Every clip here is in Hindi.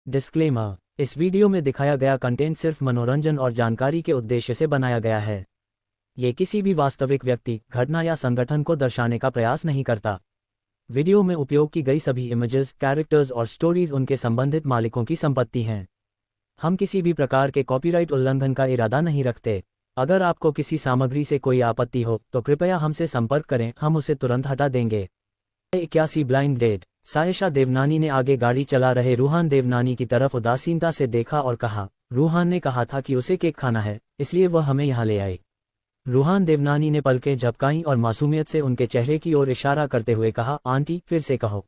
डिस्क्लेमर, इस वीडियो में दिखाया गया कंटेंट सिर्फ मनोरंजन और जानकारी के उद्देश्य से बनाया गया है। ये किसी भी वास्तविक व्यक्ति, घटना या संगठन को दर्शाने का प्रयास नहीं करता। वीडियो में उपयोग की गई सभी इमेजेस, कैरेक्टर्स और स्टोरीज उनके संबंधित मालिकों की संपत्ति हैं। हम किसी भी प्रकार के कॉपीराइट उल्लंघन का इरादा नहीं रखते। अगर आपको किसी सामग्री से कोई आपत्ति हो तो कृपया हमसे संपर्क करें, हम उसे तुरंत हटा देंगे। 81 ब्लाइंड डेट। सायशा देवनानी ने आगे गाड़ी चला रहे रूहान देवनानी की तरफ उदासीनता से देखा और कहा, रूहान ने कहा था कि उसे केक खाना है, इसलिए वह हमें यहाँ ले आई। रूहान देवनानी ने पलकें झपकाईं और मासूमियत से उनके चेहरे की ओर इशारा करते हुए कहा, आंटी फिर से कहो,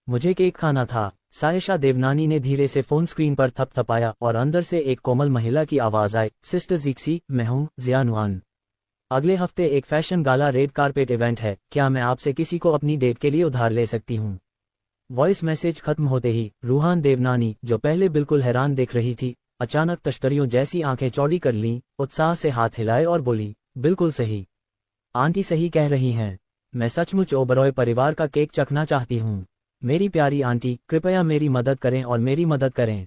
मुझे केक खाना था। सायशा देवनानी ने धीरे से फोन स्क्रीन पर थपथपाया और अंदर से एक कोमल महिला की आवाज आई, सिस्टर जीक्सी, मैं हूँ जियानुआन। अगले हफ्ते एक फैशन गाला रेड कारपेट इवेंट है, क्या मैं आपसे किसी को अपनी डेट के लिए उधार ले सकती हूँ? वॉइस मैसेज खत्म होते ही रूहान देवनानी, जो पहले बिल्कुल हैरान दिख रही थी, अचानक तश्तरियों जैसी आंखें चौड़ी कर लीं, उत्साह से हाथ हिलाए और बोली, बिल्कुल सही, आंटी सही कह रही हैं, मैं सचमुच ओबरॉय परिवार का केक चखना चाहती हूँ। मेरी प्यारी आंटी, कृपया मेरी मदद करें और मेरी मदद करें।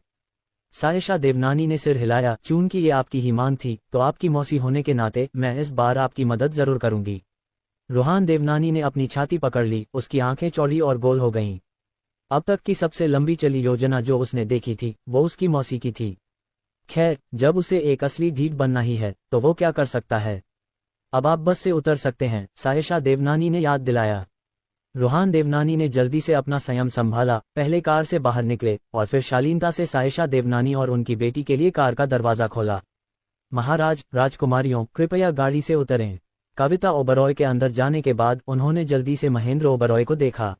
सायशा देवनानी ने सिर हिलाया, चूंकि ये आपकी ही मांग थी तो आपकी मौसी होने के नाते मैं इस बार आपकी मदद जरूर करूंगी। रूहान देवनानी ने अपनी छाती पकड़ ली, उसकी आंखें चौड़ी और गोल हो गईं। अब तक की सबसे लंबी चली योजना जो उसने देखी थी वो उसकी मौसी की थी। खैर, जब उसे एक असली ढीठ बनना ही है तो वो क्या कर सकता है। अब आप बस से उतर सकते हैं, सायशा देवनानी ने याद दिलाया। रूहान देवनानी ने जल्दी से अपना संयम संभाला, पहले कार से बाहर निकले और फिर शालीनता से सायशा देवनानी और उनकी बेटी के लिए कार का दरवाजा खोला। महाराज, राजकुमारियों, कृपया गाड़ी से उतरें। कविता ओबरॉय के अंदर जाने के बाद उन्होंने जल्दी से महेंद्र ओबरॉय को देखा।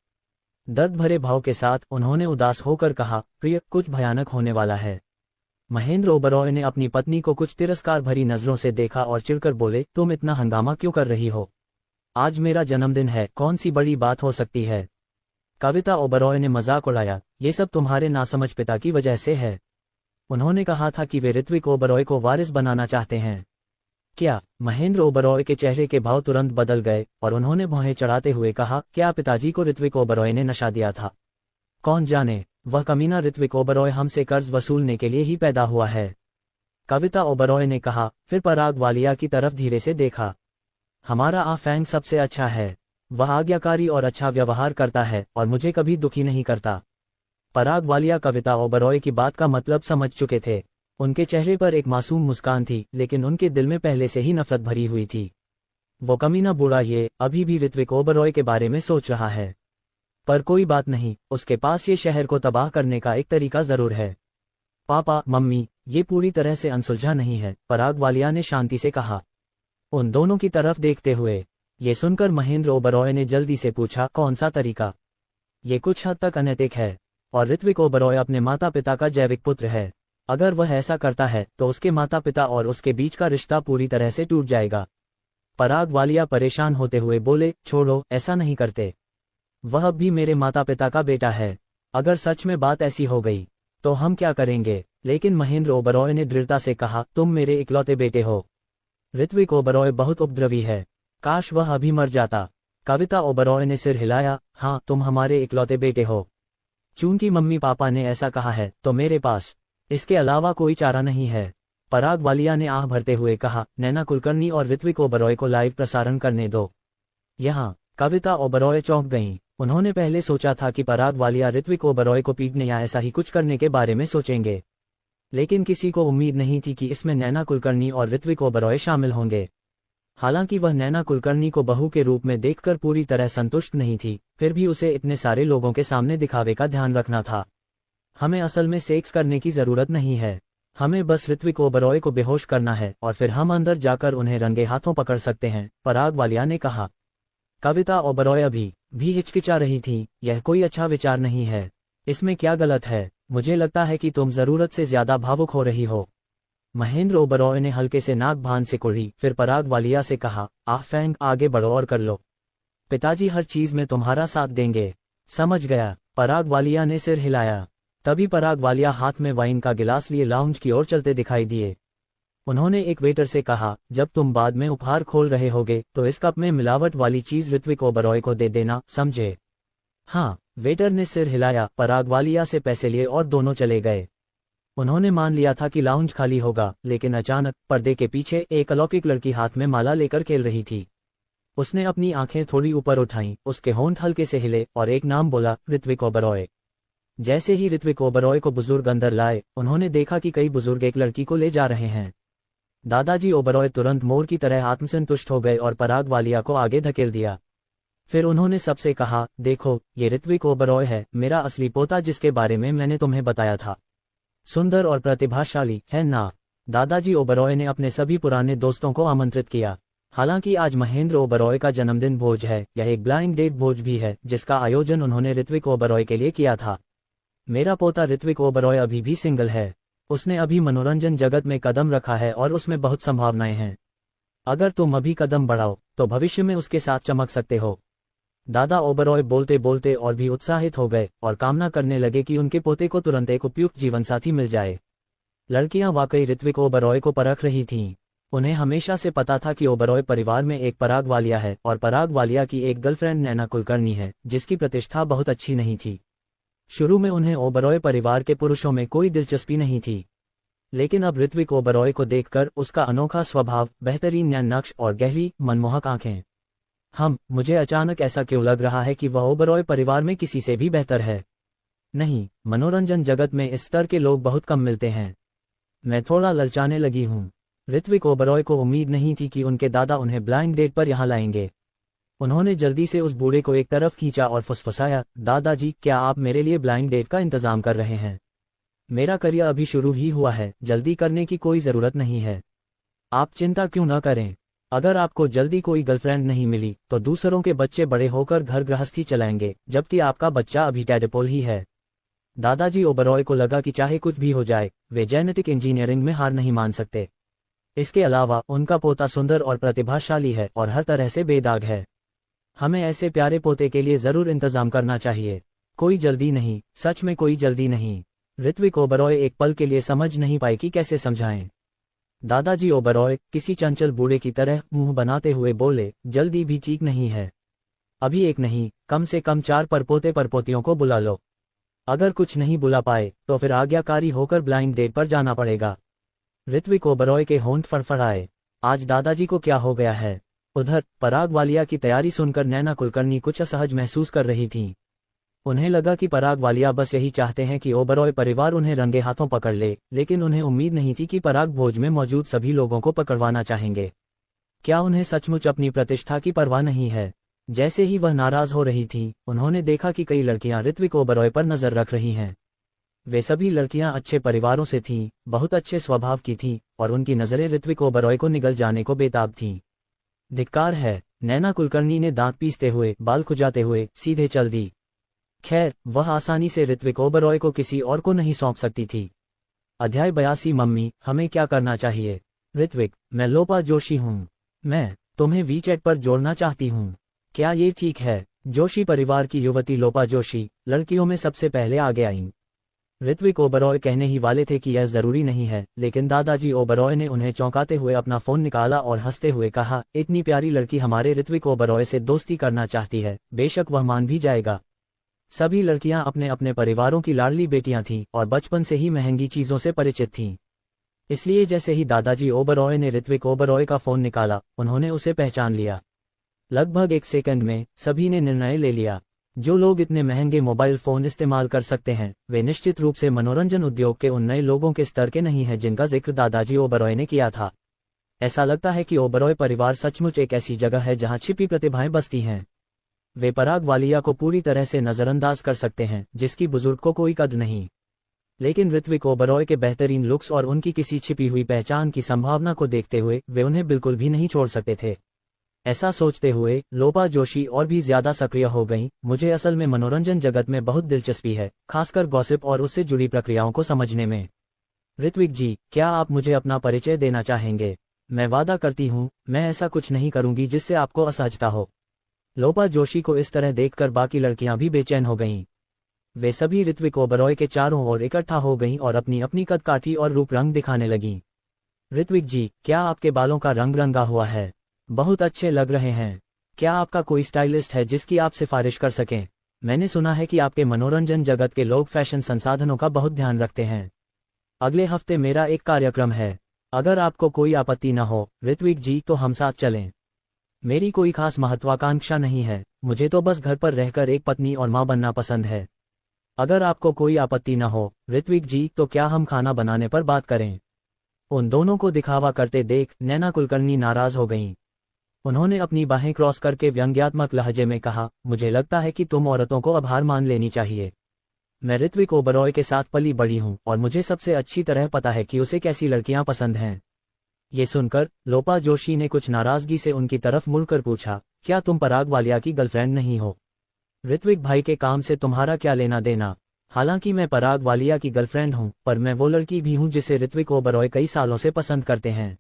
दर्द भरे भाव के साथ उन्होंने उदास होकर कहा, प्रिय, कुछ भयानक होने वाला है। महेंद्र ओबरॉय ने अपनी पत्नी को कुछ तिरस्कार भरी नजरों से देखा और चिढ़कर बोले, तुम इतना हंगामा क्यों कर रही हो? आज मेरा जन्मदिन है, कौन सी बड़ी बात हो सकती है? कविता ओबरॉय ने मजाक उड़ाया, ये सब तुम्हारे नासमझ पिता की वजह से है। उन्होंने कहा था कि वे ऋत्विक ओबरॉय को वारिस बनाना चाहते हैं। क्या? महेंद्र ओबरॉय के चेहरे के भाव तुरंत बदल गए और उन्होंने भौहें चढ़ाते हुए कहा, क्या पिताजी को ऋत्विक ओबरॉय ने नशा दिया था? कौन जाने, वह कमीना ऋत्विक ओबरॉय हमसे कर्ज वसूलने के लिए ही पैदा हुआ है। कविता ओबरॉय ने कहा, फिर पराग वालिया की तरफ धीरे से देखा। हमारा आफैंग सबसे अच्छा है, वह आज्ञाकारी और अच्छा व्यवहार करता है और मुझे कभी दुखी नहीं करता। पराग वालिया कविता ओबरॉय की बात का मतलब समझ चुके थे। उनके चेहरे पर एक मासूम मुस्कान थी, लेकिन उनके दिल में पहले से ही नफरत भरी हुई थी। वो कमीना बूढ़ा ये अभी भी ऋत्विक ओबरॉय के बारे में सोच रहा है। पर कोई बात नहीं, उसके पास ये शहर को तबाह करने का एक तरीका जरूर है। पापा, मम्मी, ये पूरी तरह से अनसुलझा नहीं है, पराग वालिया ने शांति से कहा, उन दोनों की तरफ देखते हुए। ये सुनकर महेंद्र ओबरॉय ने जल्दी से पूछा, कौन सा तरीका? ये कुछ हद तक अनैतिक है और ऋत्विक ओबरॉय अपने माता पिता का जैविक पुत्र है। अगर वह ऐसा करता है तो उसके माता पिता और उसके बीच का रिश्ता पूरी तरह से टूट जाएगा। पराग वालिया परेशान होते हुए बोले, छोड़ो, ऐसा नहीं करते। वह अब भी मेरे माता पिता का बेटा है। अगर सच में बात ऐसी हो गई तो हम क्या करेंगे? लेकिन महेंद्र ओबरॉय ने दृढ़ता से कहा, तुम मेरे इकलौते बेटे हो। ऋत्विक ओबरॉय बहुत उपद्रवी है, काश वह अभी मर जाता। कविता ओबरॉय ने सिर हिलाया, हाँ, तुम हमारे इकलौते बेटे हो। चूंकि मम्मी पापा ने ऐसा कहा है तो मेरे पास इसके अलावा कोई चारा नहीं है। पराग वालिया ने आह भरते हुए कहा, नैना कुलकर्णी और ऋत्विक ओबरॉय को लाइव प्रसारण करने दो। यहाँ कविता ओबरॉय चौंक गईं। उन्होंने पहले सोचा था कि पराग वालिया ऋत्विक ओबरॉय को पीटने या ऐसा ही कुछ करने के बारे में सोचेंगे, लेकिन किसी को उम्मीद नहीं थी कि इसमें नैना कुलकर्णी और ऋत्विक ओबरॉय शामिल होंगे। हालांकि वह नैना कुलकर्णी को बहू के रूप में देखकर पूरी तरह संतुष्ट नहीं थी, फिर भी उसे इतने सारे लोगों के सामने दिखावे का ध्यान रखना था। हमें असल में सेक्स करने की जरूरत नहीं है, हमें बस ऋत्विक ओबरॉय को बेहोश करना है और फिर हम अंदर जाकर उन्हें रंगे हाथों पकड़ सकते हैं, पराग वालिया ने कहा। कविता ओबरॉय अभी भी हिचकिचा रही थी, यह कोई अच्छा विचार नहीं है। इसमें क्या गलत है? मुझे लगता है कि तुम जरूरत से ज्यादा भावुक हो रही हो। महेंद्र ओबरॉय ने हल्के से नाक भान से कुड़ी, फिर पराग वालिया से कहा, आफैंग, आगे बढ़ो और कर लो। पिताजी हर चीज में तुम्हारा साथ देंगे। समझ गया, पराग वालिया ने सिर हिलाया। तभी पराग वालिया हाथ में वाइन का गिलास लिए लाउंज की ओर चलते दिखाई दिए। उन्होंने एक वेटर से कहा, जब तुम बाद में उपहार खोल रहे होगे तो इस कप में मिलावट वाली चीज ऋत्विक ओबरॉय को दे देना, समझे? हाँ, वेटर ने सिर हिलाया, पराग वालिया से पैसे लिए और दोनों चले गए। उन्होंने मान लिया था कि लाउंज खाली होगा, लेकिन अचानक पर्दे के पीछे एक अलौकिक लड़की हाथ में माला लेकर खेल रही थी। उसने अपनी आंखें थोड़ी ऊपर उठाईं, उसके होंठ हल्के से हिले और एक नाम बोला, ऋत्विक ओबरॉय। जैसे ही ऋत्विक ओबरॉय को बुजुर्ग अंदर लाए, उन्होंने देखा कि कई बुजुर्ग एक लड़की को ले जा रहे हैं। दादाजी ओबरॉय तुरंत मोर की तरह आत्मसंतुष्ट हो गए और पराग वालिया को आगे धकेल दिया। फिर उन्होंने सबसे कहा, देखो, ये ऋत्विक ओबरॉय है, मेरा असली पोता जिसके बारे में मैंने तुम्हें बताया था। सुंदर और प्रतिभाशाली है ना? दादाजी ओबरॉय ने अपने सभी पुराने दोस्तों को आमंत्रित किया। हालांकि आज महेंद्र ओबरॉय का जन्मदिन भोज है, यह एक ब्लाइंड डेट भोज भी है जिसका आयोजन उन्होंने ऋत्विक ओबरॉय के लिए किया था। मेरा पोता ऋत्विक ओबरॉय अभी भी सिंगल है। उसने अभी मनोरंजन जगत में कदम रखा है और उसमें बहुत संभावनाएं हैं। अगर तुम अभी कदम बढ़ाओ तो भविष्य में उसके साथ चमक सकते हो। दादा ओबरॉय बोलते बोलते और भी उत्साहित हो गए और कामना करने लगे कि उनके पोते को तुरंत एक उपयुक्त जीवनसाथी मिल जाए। लड़कियां वाकई ऋत्विक ओबरॉय को परख रही थीं। उन्हें हमेशा से पता था कि ओबरॉय परिवार में एक पराग वालिया है और पराग वालिया की एक गर्लफ्रेंड नैना कुलकर्णी है, जिसकी प्रतिष्ठा बहुत अच्छी नहीं थी। शुरू में उन्हें ओबरॉय परिवार के पुरुषों में कोई दिलचस्पी नहीं थी, लेकिन अब ऋत्विक ओबरॉय को देखकर उसका अनोखा स्वभाव, बेहतरीन न्याय नक्श और गहरी मनमोहक आंखें, मुझे अचानक ऐसा क्यों लग रहा है कि वह ओबरॉय परिवार में किसी से भी बेहतर है। नहीं, मनोरंजन जगत में इस स्तर के लोग बहुत कम मिलते हैं। मैं थोड़ा ललचाने लगी हूँ। ऋत्विक ओबरॉय को उम्मीद नहीं थी कि उनके दादा उन्हें ब्लाइंड डेट पर यहाँ लाएंगे। उन्होंने जल्दी से उस बूढ़े को एक तरफ खींचा और फुसफुसाया, दादाजी, क्या आप मेरे लिए ब्लाइंड डेट का इंतजाम कर रहे हैं? मेरा करियर अभी शुरू ही हुआ है, जल्दी करने की कोई ज़रूरत नहीं है। आप चिंता क्यों न करें। अगर आपको जल्दी कोई गर्लफ्रेंड नहीं मिली तो दूसरों के बच्चे बड़े होकर घर गृहस्थी चलाएंगे, जबकि आपका बच्चा अभी टैडपोल ही है। दादाजी ओबरॉय को लगा कि चाहे कुछ भी हो जाए, वे जेनेटिक इंजीनियरिंग में हार नहीं मान सकते। इसके अलावा उनका पोता सुंदर और प्रतिभाशाली है और हर तरह से बेदाग है। हमें ऐसे प्यारे पोते के लिए जरूर इंतजाम करना चाहिए। कोई जल्दी नहीं, सच में कोई जल्दी नहीं। ऋत्विक ओबरॉय एक पल के लिए समझ नहीं पाए कि कैसे समझाएं। दादाजी ओबरॉय किसी चंचल बूढ़े की तरह मुंह बनाते हुए बोले, जल्दी भी ठीक नहीं है। अभी एक नहीं, कम से कम 4 परपोते परपोतियों को बुला लो। अगर कुछ नहीं बुला पाए तो फिर आज्ञाकारी होकर ब्लाइंड डेट पर जाना पड़ेगा। ऋत्विक ओबरॉय के होंठ फड़फड़ाए। आज दादाजी को क्या हो गया है? उधर पराग वालिया की तैयारी सुनकर नैना कुलकर्णी कुछ असहज महसूस कर रही थीं। उन्हें लगा कि पराग वालिया बस यही चाहते हैं कि ओबरॉय परिवार उन्हें रंगे हाथों पकड़ ले, लेकिन उन्हें उम्मीद नहीं थी कि पराग भोज में मौजूद सभी लोगों को पकड़वाना चाहेंगे। क्या उन्हें सचमुच अपनी प्रतिष्ठा की परवाह नहीं है? जैसे ही वह नाराज हो रही थी, उन्होंने देखा कि कई लड़कियां ऋत्विक ओबरॉय पर नजर रख रही हैं। वे सभी लड़कियां अच्छे परिवारों से थीं, बहुत अच्छे स्वभाव की थीं और उनकी नजरें ऋत्विक ओबरॉय को निगल जाने को बेताब थीं। धिक्कार है, नैना कुलकर्णी ने दांत पीसते हुए, बाल खुजाते हुए सीधे चल दी। खैर, वह आसानी से ऋत्विक ओबरॉय को किसी और को नहीं सौंप सकती थी। अध्याय 82। मम्मी, हमें क्या करना चाहिए? ऋत्विक, मैं लोपा जोशी हूँ। मैं तुम्हें वीचैट पर जोड़ना चाहती हूँ। क्या ये ठीक है? जोशी परिवार की युवती लोपा जोशी लड़कियों में सबसे पहले आगे आईं। ऋत्विक ओबरॉय कहने ही वाले थे कि यह जरूरी नहीं है, लेकिन दादाजी ओबरॉय ने उन्हें चौंकाते हुए अपना फोन निकाला और हंसते हुए कहा, इतनी प्यारी लड़की हमारे ऋत्विक ओबरॉय से दोस्ती करना चाहती है, बेशक वह मान भी जाएगा। सभी लड़कियां अपने अपने परिवारों की लाडली बेटियां थीं और बचपन से ही महंगी चीजों से परिचित थीं। इसलिए जैसे ही दादाजी ओबरॉय ने ऋत्विक ओबरॉय का फोन निकाला, उन्होंने उसे पहचान लिया। लगभग 1 सेकंड में सभी ने निर्णय ले लिया। जो लोग इतने महंगे मोबाइल फोन इस्तेमाल कर सकते हैं, वे निश्चित रूप से मनोरंजन उद्योग के उन नए लोगों के स्तर के नहीं हैं जिनका जिक्र दादाजी ओबरॉय ने किया था। ऐसा लगता है कि ओबरॉय परिवार सचमुच एक ऐसी जगह है जहां छिपी प्रतिभाएं बसती हैं। वे पराग वालिया को पूरी तरह से नजरअंदाज कर सकते हैं, जिसकी बुजुर्ग को कोई कद नहीं, लेकिन ऋत्विक ओबरॉय के बेहतरीन लुक्स और उनकी किसी छिपी हुई पहचान की संभावना को देखते हुए वे उन्हें बिल्कुल भी नहीं छोड़ सकते थे। ऐसा सोचते हुए लोपा जोशी और भी ज्यादा सक्रिय हो गईं। मुझे असल में मनोरंजन जगत में बहुत दिलचस्पी है, खासकर गॉसिप और उससे जुड़ी प्रक्रियाओं को समझने में। ऋत्विक जी, क्या आप मुझे अपना परिचय देना चाहेंगे? मैं वादा करती हूँ, मैं ऐसा कुछ नहीं करूंगी जिससे आपको असहजता हो। लोपा जोशी को इस तरह देखकर बाकी लड़कियां भी बेचैन हो गईं। वे सभी ऋत्विक ओबरॉय के चारों ओर इकट्ठा हो गईं और अपनी अपनी कदकाठी और रूप रंग दिखाने लगीं। ऋत्विक जी, क्या आपके बालों का रंग रंगा हुआ है? बहुत अच्छे लग रहे हैं। क्या आपका कोई स्टाइलिस्ट है जिसकी आप सिफारिश कर सकें? मैंने सुना है कि आपके मनोरंजन जगत के लोग फैशन संसाधनों का बहुत ध्यान रखते हैं। अगले हफ्ते मेरा एक कार्यक्रम है। अगर आपको कोई आपत्ति न हो ऋत्विक जी तो हम साथ चलें। मेरी कोई खास महत्वाकांक्षा नहीं है, मुझे तो बस घर पर रहकर एक पत्नी और माँ बनना पसंद है। अगर आपको कोई आपत्ति न हो ऋत्विक जी तो क्या हम खाना बनाने पर बात करें। उन दोनों को दिखावा करते देख नैना कुलकर्णी नाराज हो गईं। उन्होंने अपनी बाहें क्रॉस करके व्यंग्यात्मक लहजे में कहा, मुझे लगता है कि तुम औरतों को अब हार मान लेनी चाहिए। मैं ऋत्विक ओबरॉय के साथ पली बड़ी हूँ और मुझे सबसे अच्छी तरह पता है कि उसे कैसी लड़कियां पसंद हैं। ये सुनकर लोपा जोशी ने कुछ नाराजगी से उनकी तरफ मुड़कर पूछा, क्या तुम पराग वालिया की गर्लफ्रेंड नहीं हो? ऋत्विक भाई के काम से तुम्हारा क्या लेना देना? हालांकि मैं पराग वालिया की गर्लफ्रेंड हूं, पर मैं वो लड़की भी हूं जिसे ऋत्विक ओबरॉय कई सालों से पसंद करते हैं।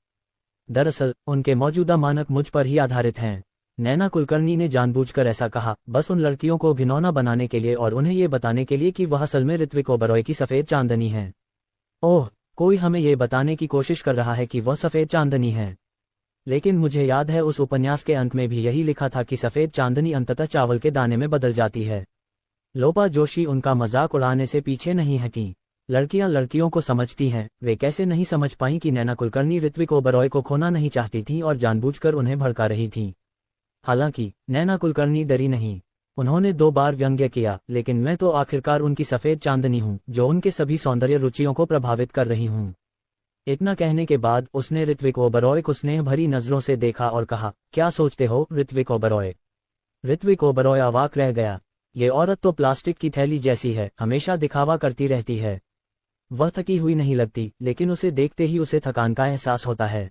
दरअसल उनके मौजूदा मानक मुझ पर ही आधारित हैं। नैना कुलकर्णी ने जानबूझकर ऐसा कहा, बस उन लड़कियों को घिनौना बनाने के लिए और उन्हें ये बताने के लिए कि वह असल में ऋत्विक ओबरॉय की सफेद चांदनी है। ओह, कोई हमें ये बताने की कोशिश कर रहा है कि वह सफेद चांदनी है। लेकिन मुझे याद है उस उपन्यास के अंत में भी यही लिखा था कि सफेद चांदनी अंततः चावल के दाने में बदल जाती है। लोपा जोशी उनका मजाक उड़ाने से पीछे नहीं हटी। लड़कियां लड़कियों को समझती हैं, वे कैसे नहीं समझ पाईं कि नैना कुलकर्णी ऋत्विक ओबरॉय को खोना नहीं चाहती थीं और जानबूझकर उन्हें भड़का रही थीं। हालांकि नैना कुलकर्णी डरी नहीं। उन्होंने 2 बार व्यंग्य किया, लेकिन मैं तो आखिरकार उनकी सफेद चांदनी हूं जो उनके सभी सौंदर्य रुचियों को प्रभावित कर रही हूं। इतना कहने के बाद उसने ऋत्विक ओबरॉय को स्नेह भरी नजरों से देखा और कहा, क्या सोचते हो ऋत्विक ओबरॉय? ऋत्विक ओबरॉय अवाक रह गया। ये औरत तो प्लास्टिक की थैली जैसी है, हमेशा दिखावा करती रहती है। वह थकी हुई नहीं लगती, लेकिन उसे देखते ही उसे थकान का एहसास होता है।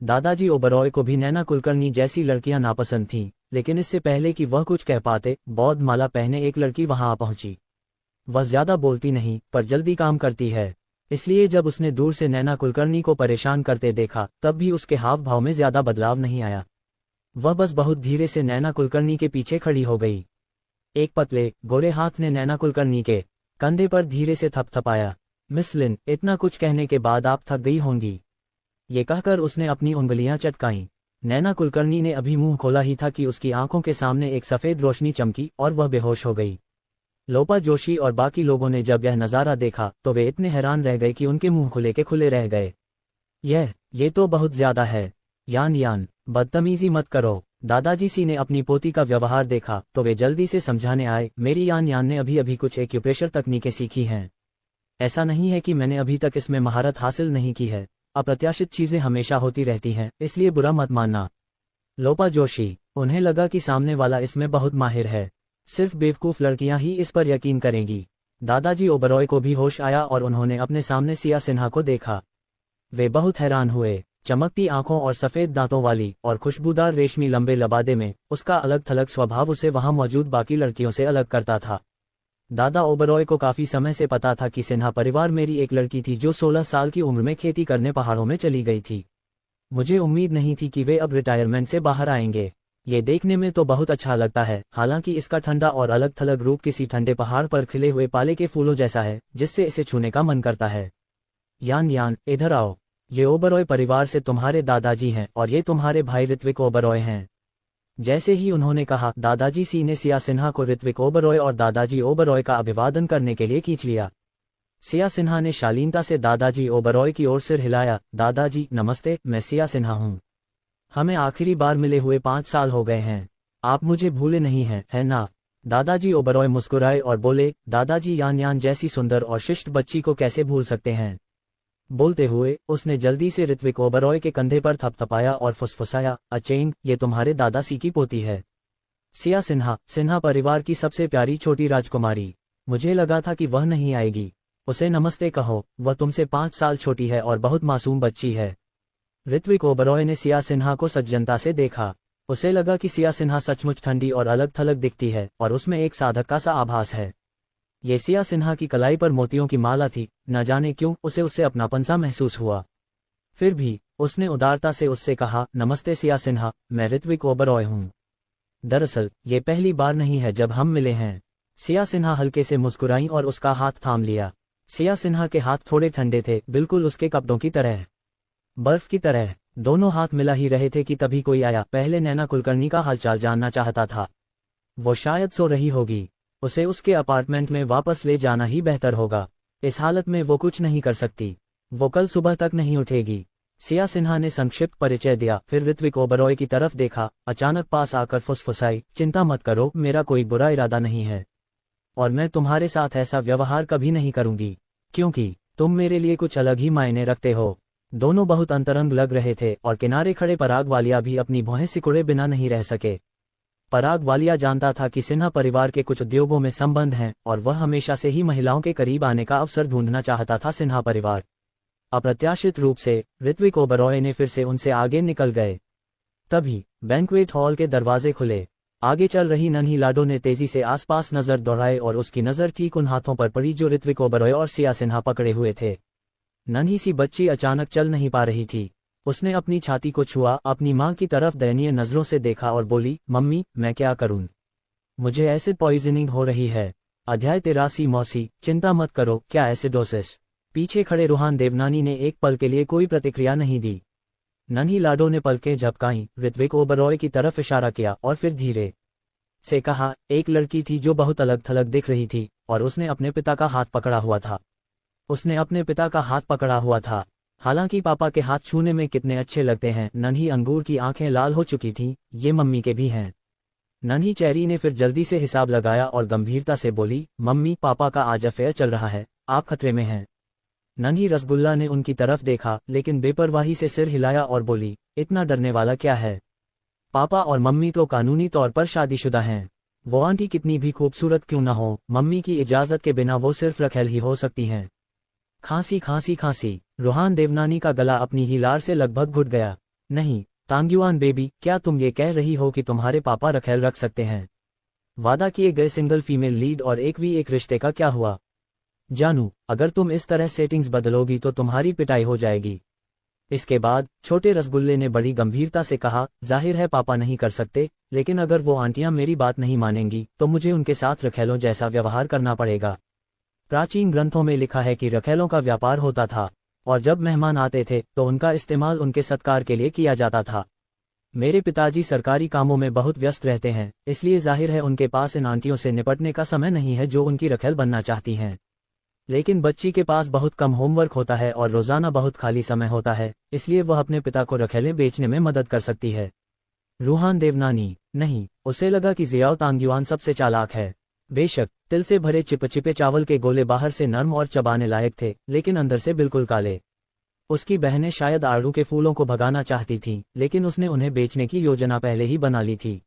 दादाजी ओबरॉय को भी नैना कुलकर्णी जैसी लड़कियां नापसंद थीं, लेकिन इससे पहले कि वह कुछ कह पाते, बौद्ध माला पहने एक लड़की वहां आ पहुंची। वह ज्यादा बोलती नहीं, पर जल्दी काम करती है। इसलिए जब उसने दूर से नैना कुलकर्णी को परेशान करते देखा, तब भी उसके हाव भाव में ज्यादा बदलाव नहीं आया। वह बस बहुत धीरे से नैना कुलकर्णी के पीछे खड़ी हो गई। एक पतले गोरे हाथ ने नैना कुलकर्णी के कंधे पर धीरे से थपथपाया। मिस लिन, इतना कुछ कहने के बाद आप थक गई होंगी। ये कहकर उसने अपनी उंगलियां चटकाईं। नैना कुलकर्णी ने अभी मुंह खोला ही था कि उसकी आंखों के सामने एक सफेद रोशनी चमकी और वह बेहोश हो गई। लोपा जोशी और बाकी लोगों ने जब यह नज़ारा देखा तो वे इतने हैरान रह गए कि उनके मुंह खुले के खुले रह गए। ये तो बहुत ज्यादा है। यान, बदतमीजी मत करो। दादाजी सी ने अपनी पोती का व्यवहार देखा तो वे जल्दी से समझाने आए, मेरी यान ने अभी अभी कुछ एक्यूप्रेशर तकनीकें सीखी हैं। ऐसा नहीं है कि मैंने अभी तक इसमें महारत हासिल नहीं की है। अप्रत्याशित चीजें हमेशा होती रहती हैं, इसलिए बुरा मत मानना। लोपा जोशी, उन्हें लगा कि सामने वाला इसमें बहुत माहिर है। सिर्फ बेवकूफ लड़कियां ही इस पर यकीन करेंगी। दादाजी ओबरॉय को भी होश आया और उन्होंने अपने सामने सिया सिन्हा को देखा। वे बहुत हैरान हुए। चमकती आंखों और सफेद दांतों वाली और खुशबूदार रेशमी लंबे लबादे में उसका अलग थलग स्वभाव उसे वहां मौजूद बाकी लड़कियों से अलग करता था। दादा ओबरॉय को काफी समय से पता था कि सिन्हा परिवार मेरी एक लड़की थी जो 16 साल की उम्र में खेती करने पहाड़ों में चली गई थी। मुझे उम्मीद नहीं थी कि वे अब रिटायरमेंट से बाहर आएंगे। ये देखने में तो बहुत अच्छा लगता है, हालांकि इसका ठंडा और अलग थलग रूप किसी ठंडे पहाड़ पर खिले हुए पाले के फूलों जैसा है, जिससे इसे छूने का मन करता है। यान, इधर आओ। ये ओबरॉय परिवार से तुम्हारे दादाजी हैं और ये तुम्हारे भाई ऋत्विक ओबरॉय हैं। जैसे ही उन्होंने कहा, दादाजी सी ने सिया सिन्हा को ऋत्विक ओबरॉय और दादाजी ओबरॉय का अभिवादन करने के लिए खींच लिया। सिया सिन्हा ने शालीनता से दादाजी ओबरॉय की ओर सिर हिलाया। दादाजी नमस्ते, मैं सिया सिन्हा हूँ। हमें आखिरी बार मिले हुए 5 साल हो गए हैं। आप मुझे भूले नहीं हैं, है ना? दादाजी ओबरॉय मुस्कुराए और बोले, दादाजी यान जैसी सुंदर और शिष्ट बच्ची को कैसे भूल सकते हैं। बोलते हुए उसने जल्दी से ऋत्विक ओबरॉय के कंधे पर थपथपाया और फुसफुसाया, अचेंग, ये तुम्हारे दादाजी की पोती है। सिया सिन्हा परिवार की सबसे प्यारी छोटी राजकुमारी। मुझे लगा था कि वह नहीं आएगी। उसे नमस्ते कहो, वह तुमसे 5 साल छोटी है और बहुत मासूम बच्ची है। ऋत्विक ओबरॉय ने सिया सिन्हा को सज्जनता से देखा। उसे लगा कि सिया सिन्हा सचमुच ठंडी और अलग थलग दिखती है और उसमें एक साधक का सा आभास है। ये सिया सिन्हा की कलाई पर मोतियों की माला थी। न जाने क्यों उसे उससे अपनापन सा महसूस हुआ। फिर भी उसने उदारता से उससे कहा, नमस्ते सिया सिन्हा, मैं ऋत्विक ओबरॉय हूँ। दरअसल ये पहली बार नहीं है जब हम मिले हैं। सिया सिन्हा हल्के से मुस्कुराई और उसका हाथ थाम लिया। सिया सिन्हा के हाथ थोड़े ठंडे थे, बिल्कुल उसके कपड़ों की तरह, बर्फ की तरह। दोनों हाथ मिला ही रहे थे कि तभी कोई आया। पहले नैना कुलकर्णी का हालचाल जानना चाहता था। वो शायद सो रही होगी। उसे उसके अपार्टमेंट में वापस ले जाना ही बेहतर होगा। इस हालत में वो कुछ नहीं कर सकती। वो कल सुबह तक नहीं उठेगी। सिया सिन्हा ने संक्षिप्त परिचय दिया, फिर ऋत्विक ओबरॉय की तरफ देखा। अचानक पास आकर फुसफुसाई, चिंता मत करो, मेरा कोई बुरा इरादा नहीं है और मैं तुम्हारे साथ ऐसा व्यवहार कभी नहीं करूंगी, क्योंकि तुम मेरे लिए कुछ अलग ही मायने रखते हो। दोनों बहुत अंतरंग लग रहे थे और किनारे खड़े पराग वालिया भी अपनी भौहें सिकुड़े बिना नहीं रह सके। पराग वालिया जानता था कि सिन्हा परिवार के कुछ उद्योगों में संबंध हैं और वह हमेशा से ही महिलाओं के करीब आने का अवसर ढूंढना चाहता था। सिन्हा परिवार अप्रत्याशित रूप से ऋत्विक ओबरॉय ने फिर से उनसे आगे निकल गए। तभी बैंक्वेट हॉल के दरवाजे खुले। आगे चल रही नन्ही लाडो ने तेजी से आसपास नजर दौड़ाई और उसकी नजर ठीक उन हाथों पर पड़ी जो ऋत्विक ओबरॉय और सिया सिन्हा पकड़े हुए थे। नन्ही सी बच्ची अचानक चल नहीं पा रही थी। उसने अपनी छाती को छुआ, अपनी मां की तरफ दयनीय नजरों से देखा और बोली, मम्मी मैं क्या करूं? मुझे एसिड पॉइजनिंग हो रही है। अध्याय 83। मौसी चिंता मत करो, क्या एसिडोसिस? पीछे खड़े रूहान देवनानी ने एक पल के लिए कोई प्रतिक्रिया नहीं दी। नन्ही लाडो ने पलकें झपकाईं, ऋत्विक ओबरॉय की तरफ इशारा किया और फिर धीरे से कहा, एक लड़की थी जो बहुत अलग थलग दिख रही थी और उसने अपने पिता का हाथ पकड़ा हुआ था। उसने अपने पिता का हाथ पकड़ा हुआ था। हालांकि पापा के हाथ छूने में कितने अच्छे लगते हैं। नन्ही अंगूर की आंखें लाल हो चुकी थीं, ये मम्मी के भी हैं। नन्ही चेरी ने फिर जल्दी से हिसाब लगाया और गंभीरता से बोली, मम्मी पापा का आज अफेयर चल रहा है, आप खतरे में हैं। नन्ही रसगुल्ला ने उनकी तरफ देखा लेकिन बेपरवाही से सिर हिलाया और बोली, इतना डरने वाला क्या है? पापा और मम्मी तो कानूनी तौर पर शादीशुदा हैं। वो आंटी कितनी भी खूबसूरत क्यों न हो, मम्मी की इजाजत के बिना वो सिर्फ रखेल ही हो सकती हैं। खांसी खांसी खांसी। रूहान देवनानी का गला अपनी ही लार से लगभग घुट गया। नहीं तांग्युआन बेबी, क्या तुम ये कह रही हो कि तुम्हारे पापा रखेल रख सकते हैं? वादा किए गए सिंगल फीमेल लीड और 1v1 रिश्ते का क्या हुआ? जानू, अगर तुम इस तरह सेटिंग्स बदलोगी तो तुम्हारी पिटाई हो जाएगी। इसके बाद छोटे रसगुल्ले ने बड़ी गंभीरता से कहा, जाहिर है पापा नहीं कर सकते, लेकिन अगर वो आंटियां मेरी बात नहीं मानेंगी तो मुझे उनके साथ रखेलों जैसा व्यवहार करना पड़ेगा। प्राचीन ग्रंथों में लिखा है कि रखेलों का व्यापार होता था और जब मेहमान आते थे तो उनका इस्तेमाल उनके सत्कार के लिए किया जाता था। मेरे पिताजी सरकारी कामों में बहुत व्यस्त रहते हैं, इसलिए जाहिर है उनके पास इन आंटियों से निपटने का समय नहीं है जो उनकी रखेल बनना चाहती हैं। लेकिन बच्ची के पास बहुत कम होमवर्क होता है और रोजाना बहुत खाली समय होता है, इसलिए वह अपने पिता को रखेलें बेचने में मदद कर सकती है। रूहान देवनानी नहीं, उसे लगा कि जियाओ तांग्युआन सबसे चालाक है। बेशक तिल से भरे चिपचिपे चावल के गोले बाहर से नर्म और चबाने लायक थे, लेकिन अंदर से बिल्कुल काले। उसकी बहनें शायद आड़ू के फूलों को भगाना चाहती थीं, लेकिन उसने उन्हें बेचने की योजना पहले ही बना ली थी।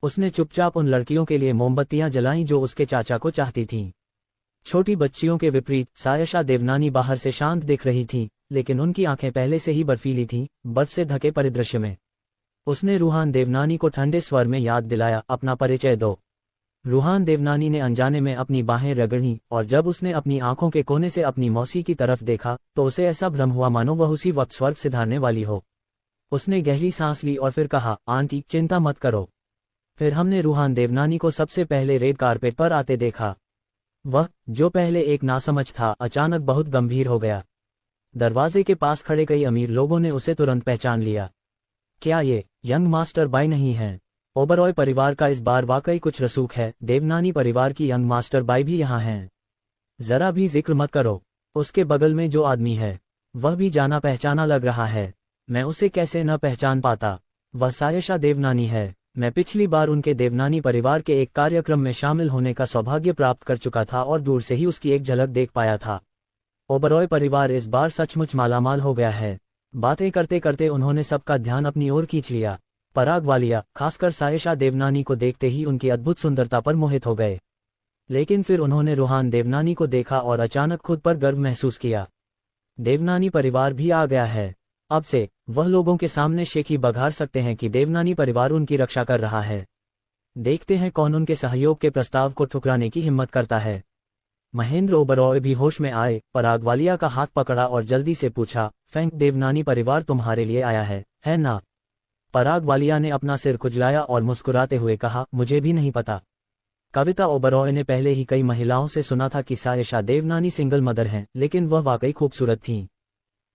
उसने चुपचाप उन लड़कियों के लिए मोमबत्तियां जलाईं जो उसके चाचा को चाहती थीं। छोटी बच्चियों के विपरीत सायशा देवनानी बाहर से शांत दिख रही थी, लेकिन उनकी आंखें पहले से ही बर्फीली थीं, बर्फ से ढके परिदृश्य में। उसने रूहान देवनानी को ठंडे स्वर में याद दिलाया, अपना परिचय दो। रूहान देवनानी ने अनजाने में अपनी बाहें रगड़ी और जब उसने अपनी आंखों के कोने से अपनी मौसी की तरफ देखा तो उसे ऐसा भ्रम हुआ मानो वह उसी वक्त स्वर्ग सिधारने वाली हो। उसने गहरी सांस ली और फिर कहा, आंटी चिंता मत करो। फिर हमने रूहान देवनानी को सबसे पहले रेड कारपेट पर आते देखा। वह, जो पहले एक नासमझ था, अचानक बहुत गंभीर हो गया। दरवाजे के पास खड़े कई अमीर लोगों ने उसे तुरंत पहचान लिया। क्या ये यंग मास्टर बाई नहीं हैं? ओबरॉय परिवार का इस बार वाकई कुछ रसूख है। देवनानी परिवार की यंग मास्टर बाई भी यहाँ हैं। जरा भी जिक्र मत करो। उसके बगल में जो आदमी है वह भी जाना पहचाना लग रहा है। मैं उसे कैसे न पहचान पाता? वह सायशा देवनानी है। मैं पिछली बार उनके देवनानी परिवार के एक कार्यक्रम में शामिल होने का सौभाग्य प्राप्त कर चुका था और दूर से ही उसकी एक झलक देख पाया था। ओबरॉय परिवार इस बार सचमुच मालामाल हो गया है। बातें करते करते उन्होंने सबका ध्यान अपनी ओर खींच लिया। पराग वालिया, खासकर सायशा देवनानी को देखते ही उनकी अद्भुत सुंदरता पर मोहित हो गए। लेकिन फिर उन्होंने रूहान देवनानी को देखा और अचानक खुद पर गर्व महसूस किया। देवनानी परिवार भी आ गया है। अब से वह लोगों के सामने शेखी बघार सकते हैं कि देवनानी परिवार उनकी रक्षा कर रहा है। देखते हैं कौन उनके सहयोग के प्रस्ताव को ठुकराने की हिम्मत करता है। महेंद्र ओबरॉय भी होश में आए, पराग वालिया का हाथ पकड़ा और जल्दी से पूछा, फैंक देवनानी परिवार तुम्हारे लिए आया है ना? पराग वालिया ने अपना सिर खुजलाया और मुस्कुराते हुए कहा, मुझे भी नहीं पता। कविता ओबरॉय ने पहले ही कई महिलाओं से सुना था कि सायशा देवनानी सिंगल मदर हैं, लेकिन वह वाकई खूबसूरत थीं।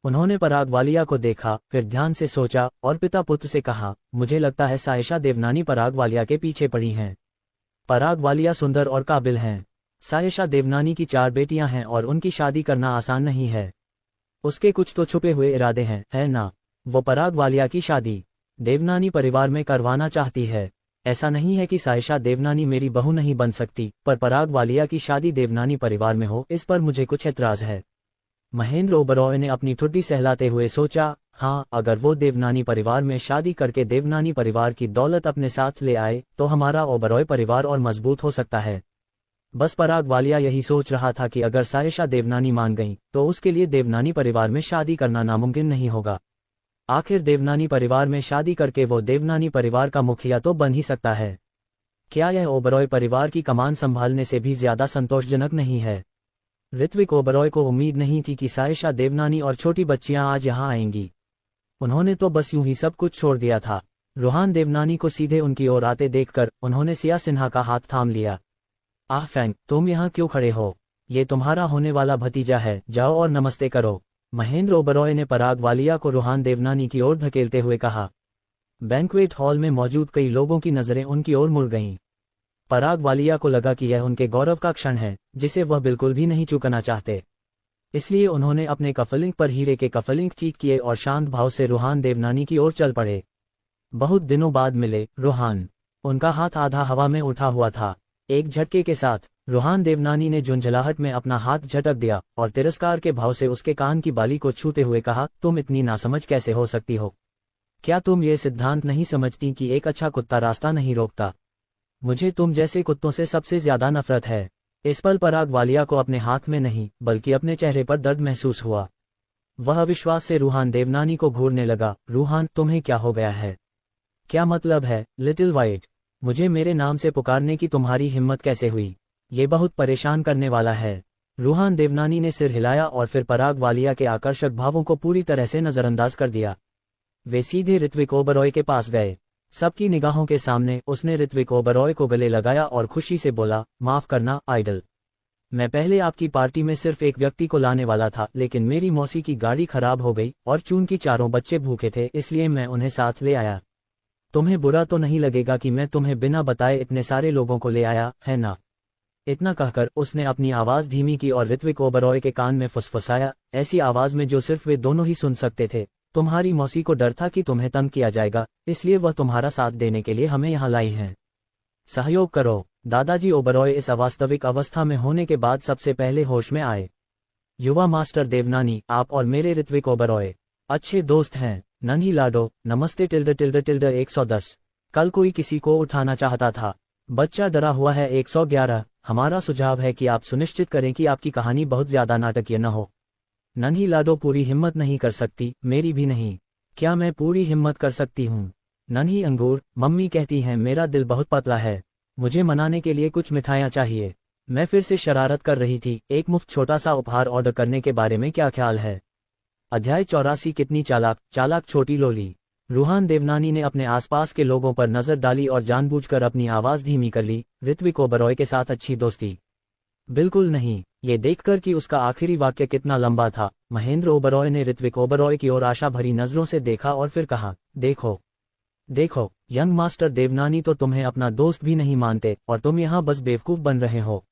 उन्होंने पराग वालिया को देखा, फिर ध्यान से सोचा और पिता पुत्र से कहा, मुझे लगता है सायशा देवनानी पराग वालिया के पीछे पड़ी हैं। पराग वालिया सुंदर और काबिल हैं। सायशा देवनानी की 4 बेटियां हैं और उनकी शादी करना आसान नहीं है। उसके कुछ तो छुपे हुए इरादे हैं, है ना? वो पराग वालिया की शादी देवनानी परिवार में करवाना चाहती है। ऐसा नहीं है कि सायशा देवनानी मेरी बहू नहीं बन सकती, पर पराग वालिया की शादी देवनानी परिवार में हो, इस पर मुझे कुछ ऐतराज है। महेंद्र ओबरॉय ने अपनी ठुड्डी सहलाते हुए सोचा, हाँ, अगर वो देवनानी परिवार में शादी करके देवनानी परिवार की दौलत अपने साथ ले आए तो हमारा ओबरॉय परिवार और मजबूत हो सकता है। बस पराग वालिया यही सोच रहा था कि अगर सायशा देवनानी मान गई तो उसके लिए देवनानी परिवार में शादी करना नामुमकिन नहीं होगा। आखिर देवनानी परिवार में शादी करके वो देवनानी परिवार का मुखिया तो बन ही सकता है। क्या यह ओबरॉय परिवार की कमान संभालने से भी ज्यादा संतोषजनक नहीं है? ऋत्विक ओबरॉय को उम्मीद नहीं थी कि सायशा देवनानी और छोटी बच्चियां आज यहां आएंगी। उन्होंने तो बस यूं ही सब कुछ छोड़ दिया था। रूहान देवनानी को सीधे उनकी ओर आते देखकर उन्होंने सिया सिन्हा का हाथ थाम लिया। आह फैंग, तुम यहाँ क्यों खड़े हो? ये तुम्हारा होने वाला भतीजा है, जाओ और नमस्ते करो। महेंद्र ओबरॉय ने पराग वालिया को रूहान देवनानी की ओर धकेलते हुए कहा। बैंक्वेट हॉल में मौजूद कई लोगों की नजरें उनकी ओर मुड़ गईं। पराग वालिया को लगा कि यह उनके गौरव का क्षण है, जिसे वह बिल्कुल भी नहीं चूकना चाहते। इसलिए उन्होंने अपने कफलिंग पर हीरे के कफलिंग चीक किए और शांत भाव से रूहान देवनानी की ओर चल पड़े। बहुत दिनों बाद मिले रूहान। उनका हाथ आधा हवा में उठा हुआ था। एक झटके के साथ रूहान देवनानी ने झुंझलाहट में अपना हाथ झटक दिया और तिरस्कार के भाव से उसके कान की बाली को छूते हुए कहा, तुम इतनी नासमझ कैसे हो सकती हो? क्या तुम ये सिद्धांत नहीं समझती कि एक अच्छा कुत्ता रास्ता नहीं रोकता? मुझे तुम जैसे कुत्तों से सबसे ज्यादा नफरत है। इस पल पराग वालिया को अपने हाथ में नहीं बल्कि अपने चेहरे पर दर्द महसूस हुआ। वह अविश्वास से रूहान देवनानी को घूरने लगा। रूहान, तुम्हें क्या हो गया है? क्या मतलब है, लिटिल वाइट? मुझे मेरे नाम से पुकारने की तुम्हारी हिम्मत कैसे हुई? ये बहुत परेशान करने वाला है। रूहान देवनानी ने सिर हिलाया और फिर पराग वालिया के आकर्षक भावों को पूरी तरह से नजरअंदाज कर दिया। वे सीधे ऋत्विक ओबरॉय के पास गए। सबकी निगाहों के सामने उसने ऋत्विक ओबरॉय को गले लगाया और खुशी से बोला, माफ करना आइडल। मैं पहले आपकी पार्टी में सिर्फ एक व्यक्ति को लाने वाला था, लेकिन मेरी मौसी की गाड़ी खराब हो गई और चूंकि 4 बच्चे भूखे थे इसलिए मैं उन्हें साथ ले आया। तुम्हें बुरा तो नहीं लगेगा कि मैं तुम्हें बिना बताए इतने सारे लोगों को ले आया, है ना? इतना कहकर उसने अपनी आवाज धीमी की और ऋत्विक ओबरॉय के कान में फुसफुसाया, ऐसी आवाज में जो सिर्फ वे दोनों ही सुन सकते थे। तुम्हारी मौसी को डर था कि तुम्हें तंग किया जाएगा, इसलिए वह तुम्हारा साथ देने के लिए हमें यहाँ लाई हैं। सहयोग करो। दादाजी ओबरॉय इस अवास्तविक अवस्था में होने के बाद सबसे पहले होश में आए। युवा मास्टर देवनानी, आप और मेरे ऋत्विक ओबरॉय अच्छे दोस्त हैं। नन्ही लाडो, नमस्ते। टिल्ड 110। कल कोई किसी को उठाना चाहता था। बच्चा डरा हुआ है। 111। हमारा सुझाव है कि आप सुनिश्चित करें कि आपकी कहानी बहुत ज्यादा नाटकीय न हो। नन्ही लाडो, पूरी हिम्मत नहीं कर सकती, मेरी भी नहीं। क्या मैं पूरी हिम्मत कर सकती हूँ? नन्ही अंगूर, मम्मी कहती हैं मेरा दिल बहुत पतला है, मुझे मनाने के लिए कुछ मिठाइयाँ चाहिए। मैं फिर से शरारत कर रही थी। एक मुफ्त छोटा सा उपहार ऑर्डर करने के बारे में क्या ख्याल है? अध्याय 84। कितनी चालाक छोटी लोली। रूहान देवनानी ने अपने आसपास के लोगों पर नजर डाली और जानबूझकर अपनी आवाज धीमी कर ली। ऋत्विक ओबरॉय के साथ अच्छी दोस्ती? बिल्कुल नहीं। ये देखकर कि उसका आखिरी वाक्य कितना लंबा था, महेंद्र ओबरॉय ने ऋत्विक ओबरॉय की ओर आशा भरी नजरों से देखा और फिर कहा, देखो यंग मास्टर देवनानी तो तुम्हें अपना दोस्त भी नहीं मानते और तुम यहाँ बस बेवकूफ बन रहे हो।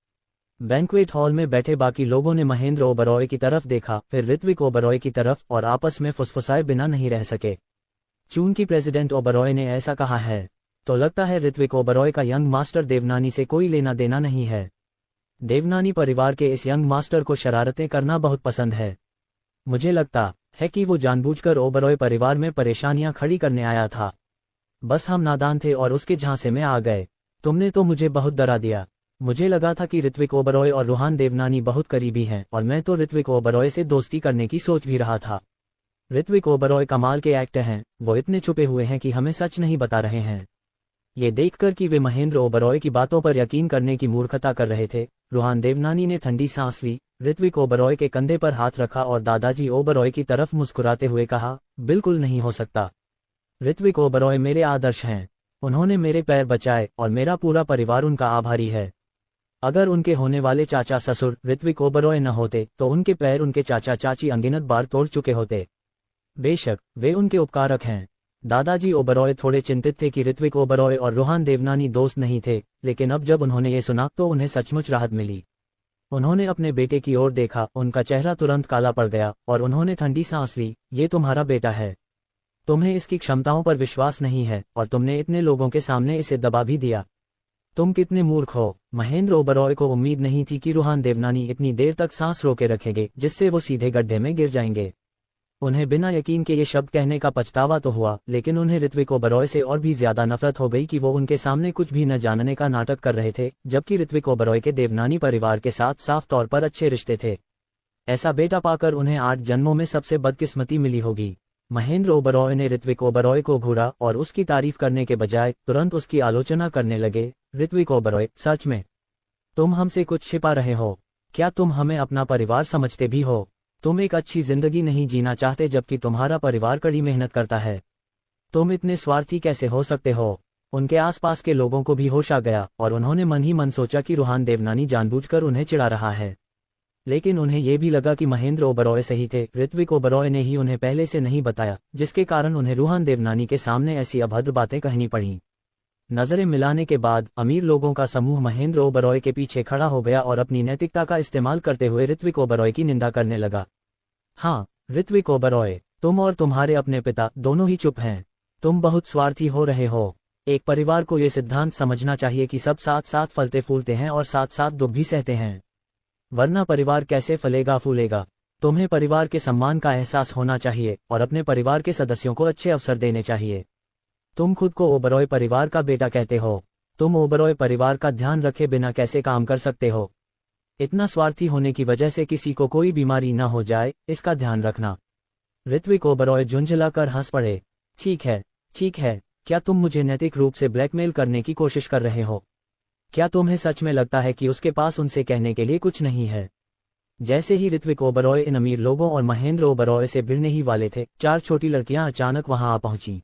बैंक्वेट हॉल में बैठे बाकी लोगों ने महेंद्र ओबरॉय की तरफ देखा, फिर ऋत्विक ओबरॉय की तरफ और आपस में फुसफुसाए बिना नहीं रह सके। चूंकि प्रेसिडेंट ओबरॉय ने ऐसा कहा है तो लगता है ऋत्विक ओबरॉय का यंग मास्टर देवनानी से कोई लेना देना नहीं है। देवनानी परिवार के इस यंग मास्टर को शरारतें करना बहुत पसंद है। मुझे लगता है कि वो जानबूझकर ओबरॉय परिवार में परेशानियां खड़ी करने आया था। बस हम नादान थे और उसके झांसे में आ गए। तुमने तो मुझे बहुत डरा दिया। मुझे लगा था कि ऋत्विक ओबरॉय और रूहान देवनानी बहुत करीबी हैं और मैं तो ऋत्विक ओबरॉय से दोस्ती करने की सोच भी रहा था। ऋत्विक ओबरॉय कमाल के एक्टर हैं, वो इतने छुपे हुए हैं कि हमें सच नहीं बता रहे हैं। ये देखकर कि वे महेंद्र ओबरॉय की बातों पर यकीन करने की मूर्खता कर रहे थे, रूहान देवनानी ने ठंडी सांस ली, ऋत्विक ओबरॉय के कंधे पर हाथ रखा और दादाजी ओबरॉय की तरफ मुस्कुराते हुए कहा, बिल्कुल नहीं हो सकता। ऋत्विक ओबरॉय मेरे आदर्श हैं। उन्होंने मेरे पैर बचाए और मेरा पूरा परिवार उनका आभारी है। अगर उनके होने वाले चाचा ससुर ऋत्विक ओबरॉय न होते तो उनके पैर उनके चाचा चाची अनगिनत बार तोड़ चुके होते। बेशक वे उनके उपकारक हैं, दादाजी ओबरॉय थोड़े चिंतित थे कि ऋत्विक ओबरॉय और रोहन देवनानी दोस्त नहीं थे, लेकिन अब जब उन्होंने ये सुना तो उन्हें सचमुच राहत मिली। उन्होंने अपने बेटे की ओर देखा, उनका चेहरा तुरंत काला पड़ गया और उन्होंने ठंडी सांस ली। ये तुम्हारा बेटा है, तुम्हें इसकी क्षमताओं पर विश्वास नहीं है और तुमने इतने लोगों के सामने इसे दबा भी दिया। तुम कितने मूर्ख हो। महेंद्र ओबरॉय को उम्मीद नहीं थी कि रोहन देवनानी इतनी देर तक सांस रोके रखेंगे, जिससे वो सीधे गड्ढे में गिर जाएंगे। उन्हें बिना यकीन के ये शब्द कहने का पछतावा तो हुआ, लेकिन उन्हें ऋत्विक ओबरॉय से और भी ज्यादा नफरत हो गई कि वो उनके सामने कुछ भी न जानने का नाटक कर रहे थे, जबकि ऋत्विक ओबरॉय के देवनानी परिवार के साथ साफ तौर पर अच्छे रिश्ते थे। ऐसा बेटा पाकर उन्हें 8 जन्मों में सबसे बदकिस्मती मिली होगी। महेंद्र ओबरॉय ने ऋत्विक ओबरॉय को घूरा और उसकी तारीफ करने के बजाय तुरंत उसकी आलोचना करने लगे। ऋत्विक ओबरॉय, सच में तुम हमसे कुछ छिपा रहे हो। क्या तुम हमें अपना परिवार समझते भी हो? तुम एक अच्छी जिंदगी नहीं जीना चाहते जबकि तुम्हारा परिवार कड़ी मेहनत करता है। तुम इतने स्वार्थी कैसे हो सकते हो? उनके आसपास के लोगों को भी होश आ गया और उन्होंने मन ही मन सोचा कि रोहन देवनानी जानबूझकर उन्हें चिढ़ा रहा है। लेकिन उन्हें यह भी लगा कि महेंद्र ओबरॉय सही थे। ऋत्विक ओबरॉय ने ही उन्हें पहले से नहीं बताया, जिसके कारण उन्हें रोहन देवनानी के सामने ऐसी अभद्र बातें कहनी पड़ी। नजरें मिलाने के बाद अमीर लोगों का समूह महेंद्र ओबरॉय के पीछे खड़ा हो गया और अपनी नैतिकता का इस्तेमाल करते हुए ऋत्विक ओबरॉय की निंदा करने लगा। हाँ ऋत्विक ओबरॉय, तुम और तुम्हारे अपने पिता दोनों ही चुप हैं। तुम बहुत स्वार्थी हो रहे हो। एक परिवार को ये सिद्धांत समझना चाहिए कि सब साथ साथ फलते फूलते हैं और साथ साथ दुख भी सहते हैं, वरना परिवार कैसे फलेगा फूलेगा। तुम्हें परिवार के सम्मान का एहसास होना चाहिए और अपने परिवार के सदस्यों को अच्छे अवसर देने चाहिए। तुम खुद को ओबरॉय परिवार का बेटा कहते हो। तुम ओबरॉय परिवार का ध्यान रखे बिना कैसे काम कर सकते हो? इतना स्वार्थी होने की वजह से किसी को कोई बीमारी न हो जाए, इसका ध्यान रखना। ऋत्विक ओबरॉय झुंझलाकर हंस पड़े। ठीक है, क्या तुम मुझे नैतिक रूप से ब्लैकमेल करने की कोशिश कर रहे हो? क्या तुम्हें सच में लगता है कि उसके पास उनसे कहने के लिए कुछ नहीं है? जैसे ही ऋत्विक ओबरॉय इन अमीर लोगों और महेंद्र ओबरॉय से भिड़ने ही वाले थे, 4 छोटी लड़कियां अचानक वहां आ पहुंची।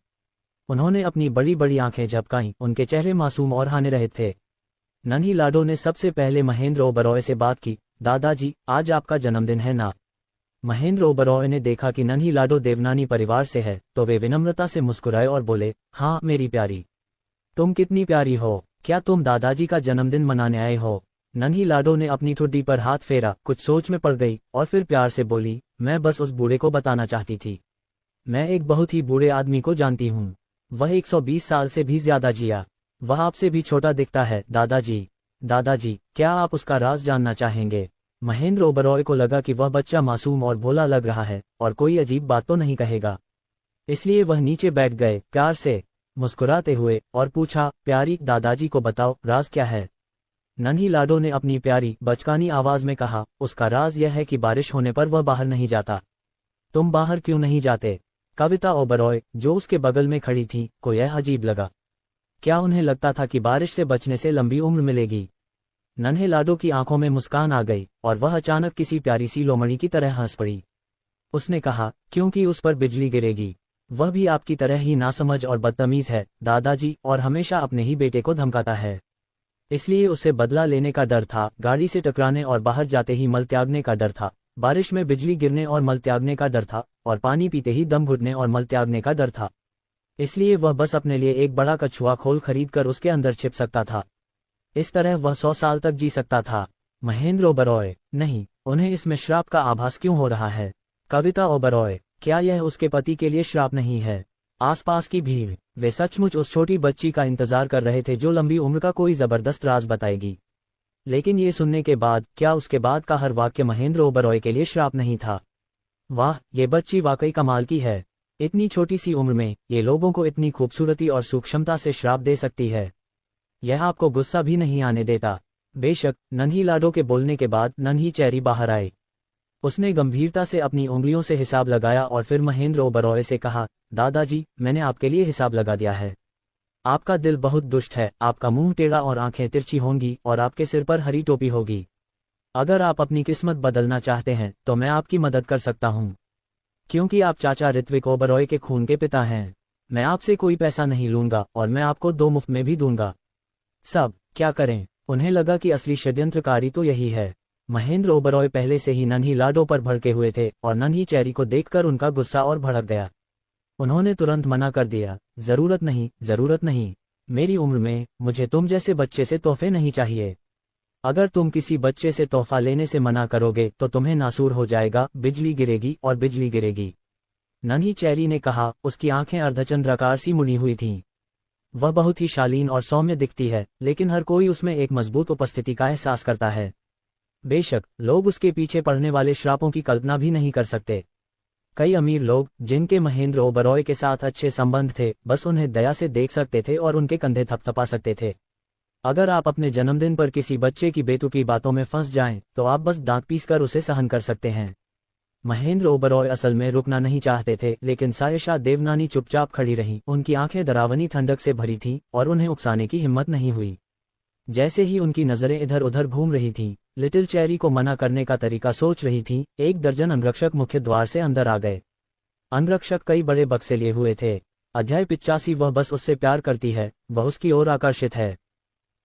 उन्होंने अपनी बड़ी बड़ी आंखें झपकाईं, उनके चेहरे मासूम और हाने रहे थे। नन्ही लाडो ने सबसे पहले महेंद्र ओबरॉय से बात की। दादाजी, आज आपका जन्मदिन है ना? महेंद्र ओबरॉय ने देखा कि नन्ही लाडो देवनानी परिवार से है, तो वे विनम्रता से मुस्कुराए और बोले, हाँ मेरी प्यारी, तुम कितनी प्यारी हो। क्या तुम दादाजी का जन्मदिन मनाने आए हो? नन्ही लाडो ने अपनी ठुड्डी पर हाथ फेरा, कुछ सोच में पड़ गई और फिर प्यार से बोली, मैं बस उस बूढ़े को बताना चाहती थी। मैं एक बहुत ही बूढ़े आदमी को जानती हूँ। वह 120 साल से भी ज्यादा जिया। वह आपसे भी छोटा दिखता है। दादाजी, क्या आप उसका राज जानना चाहेंगे? महेंद्र ओबरॉय को लगा कि वह बच्चा मासूम और भोला लग रहा है और कोई अजीब बात तो नहीं कहेगा, इसलिए वह नीचे बैठ गए, प्यार से मुस्कुराते हुए, और पूछा, प्यारी दादाजी को बताओ, राज क्या है? नन्ही लाडो ने अपनी प्यारी बचकानी आवाज में कहा, उसका राज यह है कि बारिश होने पर वह बाहर नहीं जाता। तुम बाहर क्यों नहीं जाते? कविता ओबरॉय, जो उसके बगल में खड़ी थी, को यह अजीब लगा। क्या उन्हें लगता था कि बारिश से बचने से लंबी उम्र मिलेगी? नन्हे लाडो की आंखों में मुस्कान आ गई और वह अचानक किसी प्यारी सी लोमड़ी की तरह हंस पड़ी। उसने कहा, क्योंकि उस पर बिजली गिरेगी। वह भी आपकी तरह ही नासमझ और बदतमीज है दादाजी, और हमेशा अपने ही बेटे को धमकाता है। इसलिए उसे बदला लेने का डर था, गाड़ी से टकराने और बाहर जाते ही मल त्यागने का डर था, बारिश में बिजली गिरने और मल त्यागने का डर था, और पानी पीते ही दम घुटने और मल त्यागने का डर था। इसलिए वह बस अपने लिए एक बड़ा कछुआ खोल खरीदकर उसके अंदर छिप सकता था। इस तरह वह 100 साल तक जी सकता था। महेंद्र ओबरॉय, नहीं, उन्हें इसमें श्राप का आभास क्यों हो रहा है? कविता ओबरॉय, क्या यह उसके पति के लिए श्राप नहीं है? आसपास की भीड़, वे सचमुच उस छोटी बच्ची का इंतजार कर रहे थे जो लंबी उम्र का कोई जबरदस्त राज बताएगी। लेकिन ये सुनने के बाद, क्या उसके बाद का हर वाक्य महेंद्र ओबरॉय के लिए श्राप नहीं था? वाह, ये बच्ची वाकई कमाल की है। इतनी छोटी सी उम्र में ये लोगों को इतनी खूबसूरती और सूक्ष्मता से श्राप दे सकती है। यह आपको गुस्सा भी नहीं आने देता। बेशक, नन्ही लाडो के बोलने के बाद नन्ही चेरी बाहर आई। उसने गंभीरता से अपनी उंगलियों से हिसाब लगाया और फिर महेंद्र ओबरॉय से कहा, दादाजी, मैंने आपके लिए हिसाब लगा दिया है। आपका दिल बहुत दुष्ट है, आपका मुंह टेढ़ा और आंखें तिरछी होंगी और आपके सिर पर हरी टोपी होगी। अगर आप अपनी किस्मत बदलना चाहते हैं तो मैं आपकी मदद कर सकता हूँ, क्योंकि आप चाचा ऋत्विक ओबरॉय के खून के पिता हैं। मैं आपसे कोई पैसा नहीं लूंगा और मैं आपको 2 मुफ्त में भी दूंगा। सब क्या करें? उन्हें लगा कि असली षड्यंत्रकारी तो यही है। महेंद्र ओबरॉय पहले से ही नन्ही लाडो पर भड़के हुए थे और नन्ही चेरी को देखकर उनका गुस्सा और भड़क गया। उन्होंने तुरंत मना कर दिया, जरूरत नहीं, जरूरत नहीं। मेरी उम्र में मुझे तुम जैसे बच्चे से तोहफे नहीं चाहिए। अगर तुम किसी बच्चे से तोहफा लेने से मना करोगे तो तुम्हें नासूर हो जाएगा, बिजली गिरेगी और बिजली गिरेगी। नन्ही चेरी ने कहा, उसकी आंखें अर्धचंद्राकार सी मुड़ी हुई थीं। वह बहुत ही शालीन और सौम्य दिखती है, लेकिन हर कोई उसमें एक मजबूत उपस्थिति का एहसास करता है। बेशक लोग उसके पीछे पड़ने वाले श्रापों की कल्पना भी नहीं कर सकते। कई अमीर लोग, जिनके महेंद्र ओबरॉय के साथ अच्छे संबंध थे, बस उन्हें दया से देख सकते थे और उनके कंधे थपथपा सकते थे। अगर आप अपने जन्मदिन पर किसी बच्चे की बेतुकी बातों में फंस जाएं, तो आप बस दांत पीसकर उसे सहन कर सकते हैं। महेंद्र ओबरॉय असल में रुकना नहीं चाहते थे, लेकिन सायशा देवनानी चुपचाप खड़ी रहीं। उनकी आंखें डरावनी ठंडक से भरी थीं और उन्हें उकसाने की हिम्मत नहीं हुई। जैसे ही उनकी नजरें इधर उधर घूम रही थीं, लिटिल चेरी को मना करने का तरीका सोच रही थीं, एक दर्जन अंगरक्षक मुख्य द्वार से अंदर आ गए। अंगरक्षक कई बड़े बक्से लिए हुए थे। अध्याय 85। वह बस उससे प्यार करती है, वह उसकी ओर आकर्षित है।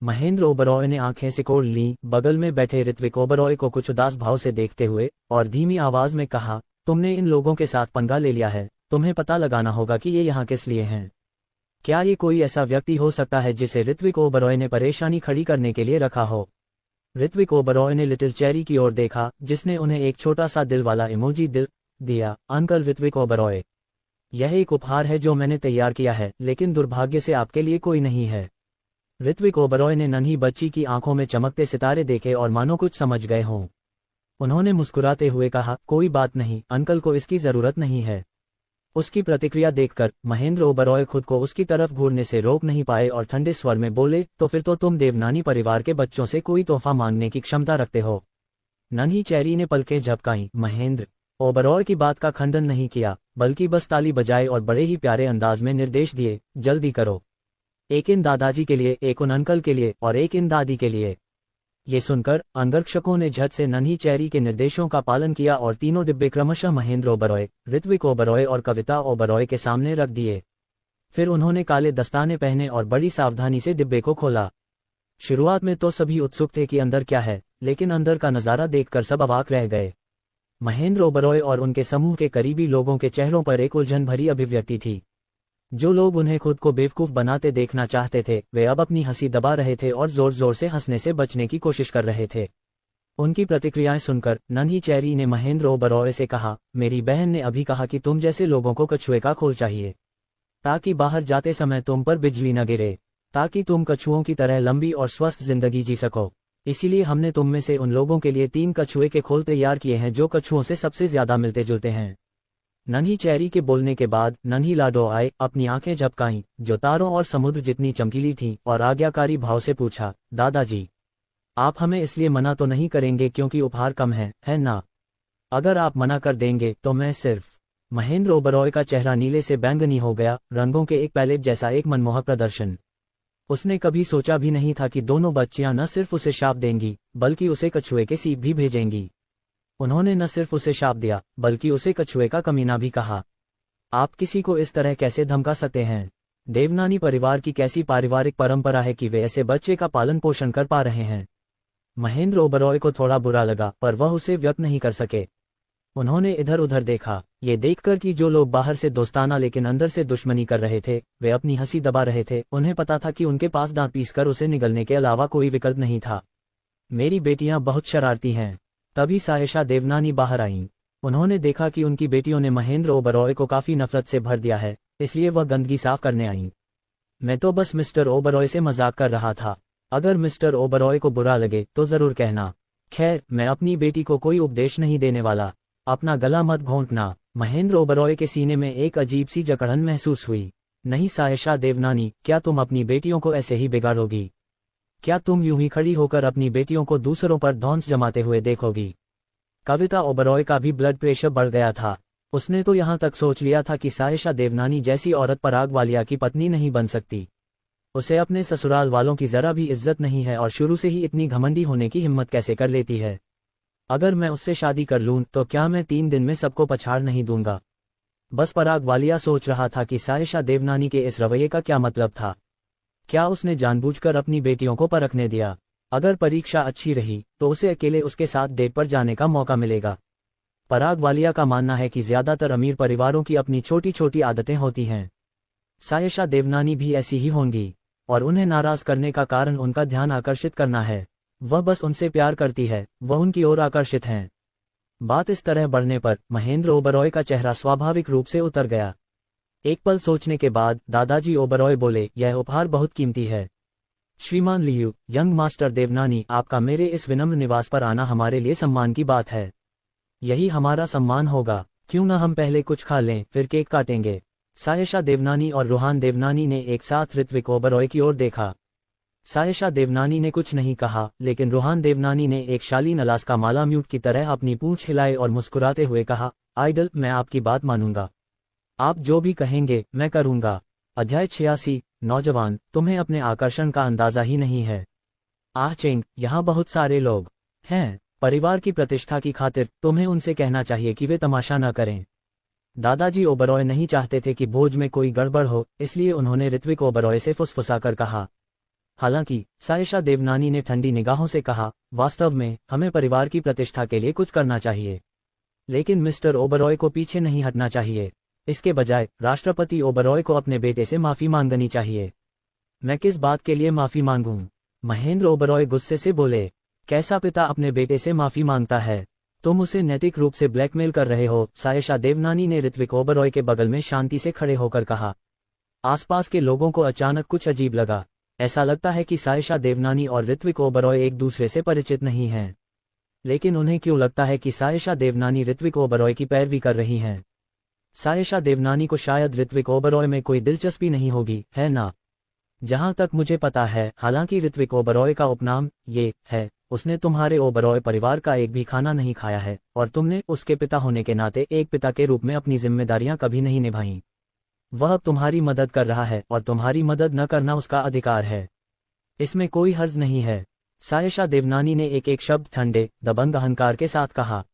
महेंद्र ओबरॉय ने आंखें सिकोड़ लीं, बगल में बैठे ऋत्विक ओबरॉय को कुछ उदास भाव से देखते हुए, और धीमी आवाज में कहा, तुमने इन लोगों के साथ पंगा ले लिया है। तुम्हें पता लगाना होगा कि ये यहाँ किस लिए हैं। क्या ये कोई ऐसा व्यक्ति हो सकता है जिसे ऋत्विक ओबरॉय ने परेशानी खड़ी करने के लिए रखा हो? ऋत्विक ओबरॉय ने लिटिल चेरी की ओर देखा, जिसने उन्हें एक छोटा सा दिल वाला इमोजी दिल दिया। अंकल ऋत्विक ओबरॉय, यह एक उपहार है जो मैंने तैयार किया है, लेकिन दुर्भाग्य से आपके लिए कोई नहीं है। ऋत्विक ओबरॉय ने नन्ही बच्ची की आंखों में चमकते सितारे देखे और मानो कुछ समझ गए हों। उन्होंने मुस्कुराते हुए कहा, कोई बात नहीं, अंकल को इसकी जरूरत नहीं है। उसकी प्रतिक्रिया देखकर महेंद्र ओबरॉय खुद को उसकी तरफ घूरने से रोक नहीं पाए और ठंडे स्वर में बोले, तो फिर तो तुम देवनानी परिवार के बच्चों से कोई तोहफा मांगने की क्षमता रखते हो। नन्ही चेरी ने पलकें झपकाईं। महेंद्र ओबरॉय की बात का खंडन नहीं किया, बल्कि बस ताली बजाए और बड़े ही प्यारे अंदाज में निर्देश दिए, जल्दी करो। एक इन दादाजी के लिए, एक उन अंकल के लिए और एक इन दादी के लिए। ये सुनकर अंगरक्षकों ने झट से नन्ही चेरी के निर्देशों का पालन किया और तीनों डिब्बे क्रमशः महेंद्र ओबरॉय, ऋत्विक ओबरॉय और कविता ओबरॉय के सामने रख दिए। फिर उन्होंने काले दस्ताने पहने और बड़ी सावधानी से डिब्बे को खोला। शुरुआत में तो सभी उत्सुक थे कि अंदर क्या है, लेकिन अंदर का नजारा देखकर सब अवाक रह गए। महेंद्र ओबरॉय और उनके समूह के करीबी लोगों के चेहरों पर एक उलझन भरी अभिव्यक्ति थी। जो लोग उन्हें खुद को बेवकूफ बनाते देखना चाहते थे, वे अब अपनी हंसी दबा रहे थे और जोर जोर से हंसने से बचने की कोशिश कर रहे थे। उनकी प्रतिक्रियाएं सुनकर नन्ही चेरी ने महेंद्र ओबरॉय से कहा, मेरी बहन ने अभी कहा कि तुम जैसे लोगों को कछुए का खोल चाहिए, ताकि बाहर जाते समय तुम पर बिजली न गिरे, ताकि तुम कछुओं की तरह लंबी और स्वस्थ जिंदगी जी सको। इसीलिए हमने तुम में से उन लोगों के लिए 3 कछुए के खोल तैयार किए हैं जो कछुओं से सबसे ज्यादा मिलते जुलते हैं। नन्ही चेरी के बोलने के बाद नन्ही लाडो आए, अपनी आंखें झपकाईं, जो तारों और समुद्र जितनी चमकीली थीं, और आज्ञाकारी भाव से पूछा, दादाजी, आप हमें इसलिए मना तो नहीं करेंगे क्योंकि उपहार कम है ना? अगर आप मना कर देंगे तो मैं सिर्फ। महेंद्र ओबरॉय का चेहरा नीले से बैंगनी हो गया, रंगों के एक पैलेट जैसा एक मनमोहक प्रदर्शन। उसने कभी सोचा भी नहीं था कि दोनों बच्चियां न सिर्फ उसे शाप देंगी, बल्कि उसे कछुए के सीप भी भेजेंगी। उन्होंने न सिर्फ उसे शाप दिया, बल्कि उसे कछुए का कमीना भी कहा। आप किसी को इस तरह कैसे धमका सकते हैं? देवनानी परिवार की कैसी पारिवारिक परंपरा है कि वे ऐसे बच्चे का पालन पोषण कर पा रहे हैं? महेंद्र ओबरॉय को थोड़ा बुरा लगा, पर वह उसे व्यक्त नहीं कर सके। उन्होंने इधर उधर देखा, ये देखकर कि जो लोग बाहर से दोस्ताना लेकिन अंदर से दुश्मनी कर रहे थे, वे अपनी हंसी दबा रहे थे। उन्हें पता था कि उनके पास दांत पीसकर उसे निगलने के अलावा कोई विकल्प नहीं था। मेरी बेटियां बहुत शरारती हैं। तभी सायशा देवनानी बाहर आईं। उन्होंने देखा कि उनकी बेटियों ने महेंद्र ओबरॉय को काफी नफरत से भर दिया है, इसलिए वह गंदगी साफ करने आईं। मैं तो बस मिस्टर ओबरॉय से मजाक कर रहा था। अगर मिस्टर ओबरॉय को बुरा लगे तो जरूर कहना। खैर, मैं अपनी बेटी को कोई उपदेश नहीं देने वाला। अपना गला मत घोंटना। महेंद्र ओबरॉय के सीने में एक अजीब सी जकड़न महसूस हुई। नहीं सायशा देवनानी, क्या तुम अपनी बेटियों को ऐसे ही बिगाड़ोगी? क्या तुम यूं ही खड़ी होकर अपनी बेटियों को दूसरों पर धौंस जमाते हुए देखोगी? कविता ओबरॉय का भी ब्लड प्रेशर बढ़ गया था। उसने तो यहाँ तक सोच लिया था कि सायशा देवनानी जैसी औरत पराग वालिया की पत्नी नहीं बन सकती। उसे अपने ससुराल वालों की जरा भी इज्जत नहीं है और शुरू से ही इतनी घमंडी होने की हिम्मत कैसे कर लेती है। अगर मैं उससे शादी कर लूं तो क्या मैं 3 दिन में सबको पछाड़ नहीं दूंगा? बस पराग वालिया सोच रहा था कि सायशा देवनानी के इस रवैये का क्या मतलब था। क्या उसने जानबूझकर अपनी बेटियों को परखने दिया? अगर परीक्षा अच्छी रही तो उसे अकेले उसके साथ डेट पर जाने का मौका मिलेगा। पराग वालिया का मानना है कि ज्यादातर अमीर परिवारों की अपनी छोटी छोटी आदतें होती हैं। सायशा देवनानी भी ऐसी ही होंगी, और उन्हें नाराज करने का कारण उनका ध्यान आकर्षित करना है। वह बस उनसे प्यार करती है, वह उनकी ओर आकर्षित हैं। बात इस तरह बढ़ने पर महेंद्र ओबरॉय का चेहरा स्वाभाविक रूप से उतर गया। एक पल सोचने के बाद दादाजी ओबरॉय बोले, यह उपहार बहुत कीमती है। श्रीमान लियू, यंग मास्टर देवनानी, आपका मेरे इस विनम्र निवास पर आना हमारे लिए सम्मान की बात है। यही हमारा सम्मान होगा। क्यों न हम पहले कुछ खा लें, फिर केक काटेंगे। सायशा देवनानी और रूहान देवनानी ने एक साथ ऋत्विक ओबरॉय की ओर देखा। सायशा देवनानी ने कुछ नहीं कहा, लेकिन रूहान देवनानी ने एक शालीन अलास्का माला म्यूट की तरह अपनी पूंछ हिलाए और मुस्कुराते हुए कहा, आइडल, मैं आपकी बात मानूंगा। आप जो भी कहेंगे मैं करूंगा। अध्याय 86। नौजवान, तुम्हें अपने आकर्षण का अंदाजा ही नहीं है। आह चेंग, यहाँ बहुत सारे लोग हैं। परिवार की प्रतिष्ठा की खातिर तुम्हें उनसे कहना चाहिए कि वे तमाशा न करें। दादाजी ओबरॉय नहीं चाहते थे कि भोज में कोई गड़बड़ हो, इसलिए उन्होंने ऋत्विक ओबरॉय से फुसफुसाकर कहा। हालांकि सायशा देवनानी ने ठंडी निगाहों से कहा, वास्तव में हमें परिवार की प्रतिष्ठा के लिए कुछ करना चाहिए, लेकिन मिस्टर ओबरॉय को पीछे नहीं हटना चाहिए। इसके बजाय राष्ट्रपति ओबरॉय को अपने बेटे से माफी मांगनी चाहिए। मैं किस बात के लिए माफी मांगूं? महेंद्र ओबरॉय गुस्से से बोले। कैसा पिता अपने बेटे से माफी मांगता है? तुम उसे नैतिक रूप से ब्लैकमेल कर रहे हो। सायशा देवनानी ने ऋत्विक ओबरॉय के बगल में शांति से खड़े होकर कहा। आसपास के लोगों को अचानक कुछ अजीब लगा। ऐसा लगता है कि सायशा देवनानी और ऋत्विक ओबरॉय एक दूसरे से परिचित नहीं हैं। लेकिन उन्हें क्यों लगता है कि सायशा देवनानी ऋत्विक ओबरॉय की पैरवी कर रही हैं? सायशा देवनानी को शायद ऋत्विक ओबरॉय में कोई दिलचस्पी नहीं होगी, है ना? जहां तक मुझे पता है, हालांकि ऋत्विक ओबरॉय का उपनाम ये है, उसने तुम्हारे ओबरॉय परिवार का एक भी खाना नहीं खाया है, और तुमने उसके पिता होने के नाते एक पिता के रूप में अपनी जिम्मेदारियां कभी नहीं निभाईं। वह अब तुम्हारी मदद कर रहा है, और तुम्हारी मदद न करना उसका अधिकार है। इसमें कोई हर्ज नहीं है। सायशा देवनानी ने एक एक शब्द ठंडे, दबंग अहंकार के साथ कहा।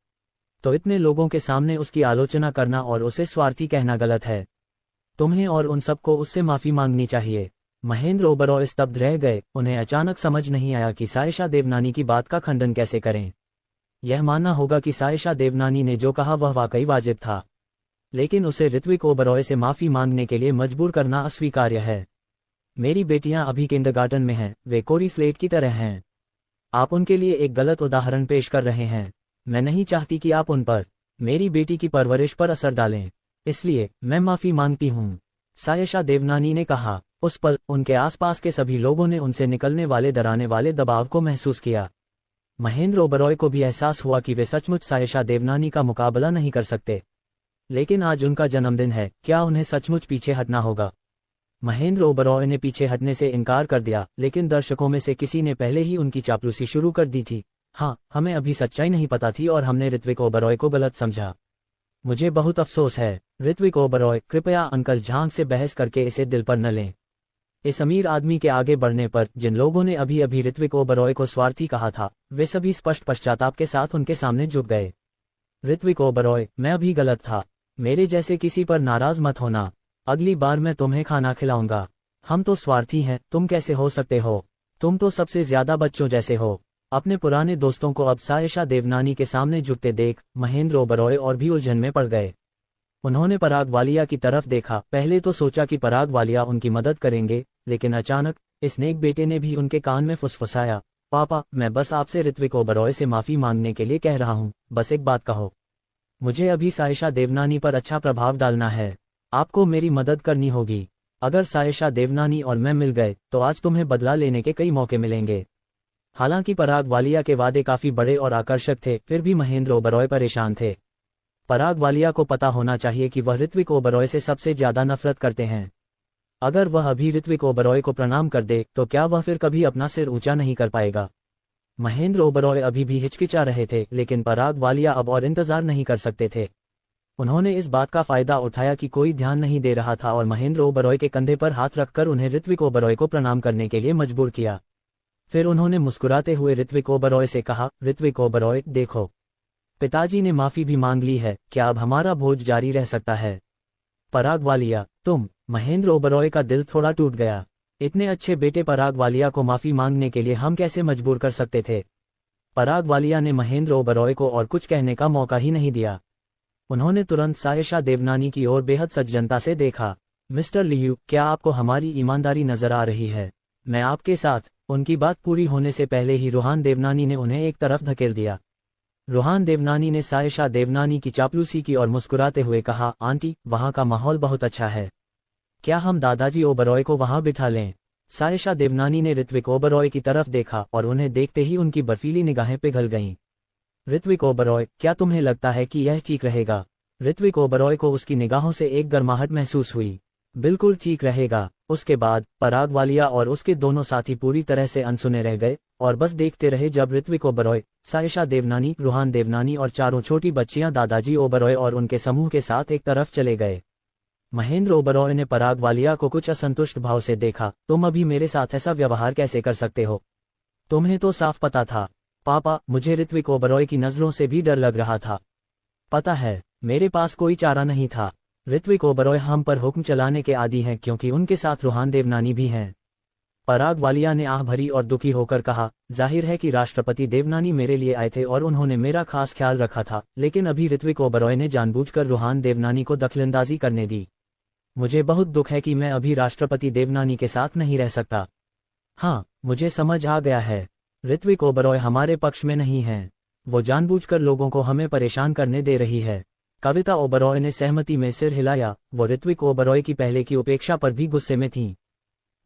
तो इतने लोगों के सामने उसकी आलोचना करना और उसे स्वार्थी कहना गलत है। तुम्हें और उन सबको उससे माफी मांगनी चाहिए। महेंद्र ओबरॉय स्तब्ध रह गए। उन्हें अचानक समझ नहीं आया कि सायशा देवनानी की बात का खंडन कैसे करें। यह मानना होगा कि सायशा देवनानी ने जो कहा वह वाकई वाजिब था, लेकिन उसे ऋत्विक ओबरॉय से माफी मांगने के लिए मजबूर करना अस्वीकार्य है। मेरी बेटियां अभी किंडरगार्टन में हैं, वे कोरी स्लेट की तरह हैं। आप उनके लिए एक गलत उदाहरण पेश कर रहे हैं। मैं नहीं चाहती कि आप उन पर, मेरी बेटी की परवरिश पर असर डालें, इसलिए मैं माफी मांगती हूँ, सायशा देवनानी ने कहा। उस पल उनके आसपास के सभी लोगों ने उनसे निकलने वाले डराने वाले दबाव को महसूस किया। महेंद्र ओबरॉय को भी एहसास हुआ कि वे सचमुच सायशा देवनानी का मुकाबला नहीं कर सकते। लेकिन आज उनका जन्मदिन है, क्या उन्हें सचमुच पीछे हटना होगा? महेंद्र ओबरॉय ने पीछे हटने से इनकार कर दिया, लेकिन दर्शकों में से किसी ने पहले ही उनकी चापलूसी शुरू कर दी थी। हाँ, हमें अभी सच्चाई नहीं पता थी और हमने ऋत्विक ओबरॉय को गलत समझा। मुझे बहुत अफसोस है। ऋत्विक ओबरॉय, कृपया अंकल झांग से बहस करके इसे दिल पर न लें। इस अमीर आदमी के आगे बढ़ने पर जिन लोगों ने अभी अभी ऋत्विक ओबरॉय को स्वार्थी कहा था, वे सभी स्पष्ट पश्चाताप के साथ उनके सामने झुक गए। ऋत्विक ओबरॉय, मैं अभी गलत था। मेरे जैसे किसी पर नाराज मत होना। अगली बार मैं तुम्हें खाना खिलाऊंगा। हम तो स्वार्थी हैं, तुम कैसे हो सकते हो? तुम तो सबसे ज्यादा बच्चों जैसे हो। अपने पुराने दोस्तों को अब सायशा देवनानी के सामने झुकते देख महेंद्र ओबरॉय और भी उलझन में पड़ गए। उन्होंने पराग वालिया की तरफ देखा। पहले तो सोचा कि पराग वालिया उनकी मदद करेंगे, लेकिन अचानक इस नेक बेटे ने भी उनके कान में फुसफुसाया, पापा, मैं बस आपसे ऋत्विक ओबरॉय से माफी मांगने के लिए कह रहा हूँ, बस एक बात कहो। मुझे अभी सायशा देवनानी पर अच्छा प्रभाव डालना है। आपको मेरी मदद करनी होगी। अगर सायशा देवनानी और मैं मिल गए तो आज तुम्हें बदला लेने के कई मौके मिलेंगे। हालांकि पराग वालिया के वादे काफी बड़े और आकर्षक थे, फिर भी महेंद्र ओबरॉय परेशान थे। पराग वालिया को पता होना चाहिए कि वह ऋत्विक ओबरॉय से सबसे ज्यादा नफरत करते हैं। अगर वह अभी ऋत्विक ओबरॉय को प्रणाम कर दे तो क्या वह फिर कभी अपना सिर ऊंचा नहीं कर पाएगा? महेंद्र ओबरॉय अभी भी हिचकिचा रहे थे, लेकिन पराग वालिया अब और इंतजार नहीं कर सकते थे। उन्होंने इस बात का फायदा उठाया कि कोई ध्यान नहीं दे रहा था और महेंद्र ओबरॉय के कंधे पर हाथ रखकर उन्हें ऋत्विक ओबरॉय को प्रणाम करने के लिए मजबूर किया। फिर उन्होंने मुस्कुराते हुए ऋत्विक ओबरॉय से कहा, ऋत्विक ओबरॉय, देखो, पिताजी ने माफी भी मांग ली है, क्या अब हमारा भोज जारी रह सकता है? पराग वालिया, तुम। महेंद्र ओबरॉय का दिल थोड़ा टूट गया। इतने अच्छे बेटे पराग वालिया को माफी मांगने के लिए हम कैसे मजबूर कर सकते थे? पराग वालिया ने महेंद्र ओबरॉय को और कुछ कहने का मौका ही नहीं दिया। उन्होंने तुरंत सायशा देवनानी की ओर बेहद सज्जनता से देखा। मिस्टर लियू, क्या आपको हमारी ईमानदारी नजर आ रही है? मैं आपके साथ। उनकी बात पूरी होने से पहले ही रूहान देवनानी ने उन्हें एक तरफ धकेल दिया। रूहान देवनानी ने सायशा देवनानी की चापलूसी की और मुस्कुराते हुए कहा, आंटी, वहाँ का माहौल बहुत अच्छा है। क्या हम दादाजी ओबरॉय को वहाँ बिठा लें? सायशा देवनानी ने ऋत्विक ओबरॉय की तरफ देखा और उन्हें देखते ही उनकी बर्फीली निगाहें पिघल गईं। ऋत्विक ओबरॉय, क्या तुम्हें लगता है कि यह ठीक रहेगा? ऋत्विक ओबरॉय को उसकी निगाहों से एक गर्माहट महसूस हुई। बिल्कुल ठीक रहेगा। उसके बाद पराग वालिया और उसके दोनों साथी पूरी तरह से अनसुने रह गए और बस देखते रहे जब ऋत्विक ओबरॉय, सायशा देवनानी, रूहान देवनानी और चारों छोटी बच्चियां दादाजी ओबरॉय और उनके समूह के साथ एक तरफ चले गए। महेंद्र ओबरॉय ने पराग वालिया को कुछ असंतुष्ट भाव से देखा। तुम अभी मेरे साथ ऐसा व्यवहार कैसे कर सकते हो? तुम्हें तो साफ पता था। पापा, मुझे ऋत्विक ओबरॉय की नजरों से भी डर लग रहा था। पता है, मेरे पास कोई चारा नहीं था। ऋत्विक ओबरॉय हम पर हुक्म चलाने के आदी हैं क्योंकि उनके साथ रूहान देवनानी भी हैं। पराग वालिया ने आह भरी और दुखी होकर कहा, जाहिर है कि राष्ट्रपति देवनानी मेरे लिए आए थे और उन्होंने मेरा खास ख्याल रखा था, लेकिन अभी ऋत्विक ओबरॉय ने जानबूझकर रूहान देवनानी को दखलंदाजी करने दी। मुझे बहुत दुख है कि मैं अभी राष्ट्रपति देवनानी के साथ नहीं रह सकता। हाँ, मुझे समझ आ गया है। ऋत्विक ओबरॉय हमारे पक्ष में नहीं हैं। वो जानबूझकर लोगों को हमें परेशान करने दे रही है। कविता ओबरॉय ने सहमति में सिर हिलाया। वो ऋत्विक ओबरॉय की पहले की उपेक्षा पर भी गुस्से में थीं।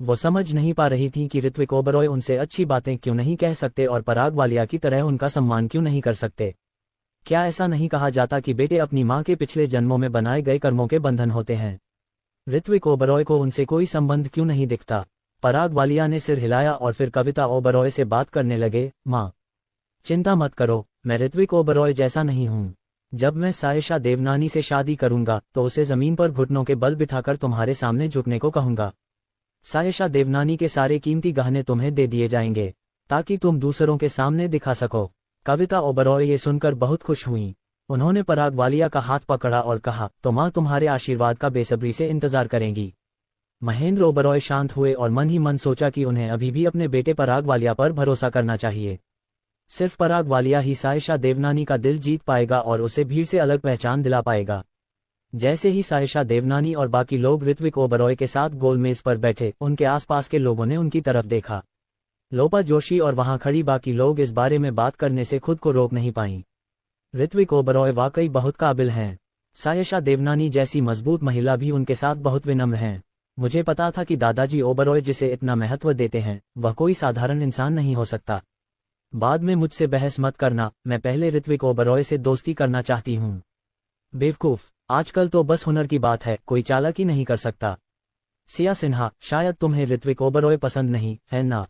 वो समझ नहीं पा रही थीं कि ऋत्विक ओबरॉय उनसे अच्छी बातें क्यों नहीं कह सकते और पराग वालिया की तरह उनका सम्मान क्यों नहीं कर सकते। क्या ऐसा नहीं कहा जाता कि बेटे अपनी माँ के पिछले जन्मों में बनाए गए कर्मों के बंधन होते हैं? ऋत्विक ओबरॉय को उनसे कोई संबंध क्यों नहीं दिखता? पराग वालिया ने सिर हिलाया और फिर कविता ओबरॉय से बात करने लगे। माँ, चिंता मत करो, मैं ऋत्विक ओबरॉय जैसा नहीं हूँ। जब मैं सायशा देवनानी से शादी करूंगा तो उसे जमीन पर घुटनों के बल बिठाकर तुम्हारे सामने झुकने को कहूंगा। सायशा देवनानी के सारे कीमती गहने तुम्हें दे दिए जाएंगे ताकि तुम दूसरों के सामने दिखा सको। कविता ओबरॉय ये सुनकर बहुत खुश हुईं। उन्होंने पराग वालिया का हाथ पकड़ा और कहा, तो माँ तुम्हारे आशीर्वाद का बेसब्री से इंतजार करेंगी। महेंद्र ओबरॉय शांत हुए और मन ही मन सोचा कि उन्हें अभी भी अपने बेटे पराग वालिया पर भरोसा करना चाहिए। सिर्फ पराग वालिया ही सायशा देवनानी का दिल जीत पाएगा और उसे भीड़ से अलग पहचान दिला पाएगा। जैसे ही सायशा देवनानी और बाकी लोग ऋत्विक ओबरॉय के साथ गोलमेज पर बैठे, उनके आसपास के लोगों ने उनकी तरफ देखा। लोपा जोशी और वहां खड़ी बाकी लोग इस बारे में बात करने से खुद को रोक नहीं पाईं। ऋत्विक ओबरॉय वाकई बहुत काबिल हैं। सायशा देवनानी जैसी मजबूत महिला भी उनके साथ बहुत विनम्र हैं। मुझे पता था कि दादाजी ओबरॉय जिसे इतना महत्व देते हैं वह कोई साधारण इंसान नहीं हो सकता। बाद में मुझसे बहस मत करना, मैं पहले ऋत्विक ओबरॉय से दोस्ती करना चाहती हूँ। बेवकूफ, आजकल तो बस हुनर की बात है, कोई चालाकी नहीं कर सकता। सिया सिन्हा, शायद तुम्हें ऋत्विक ओबरॉय पसंद नहीं है ना?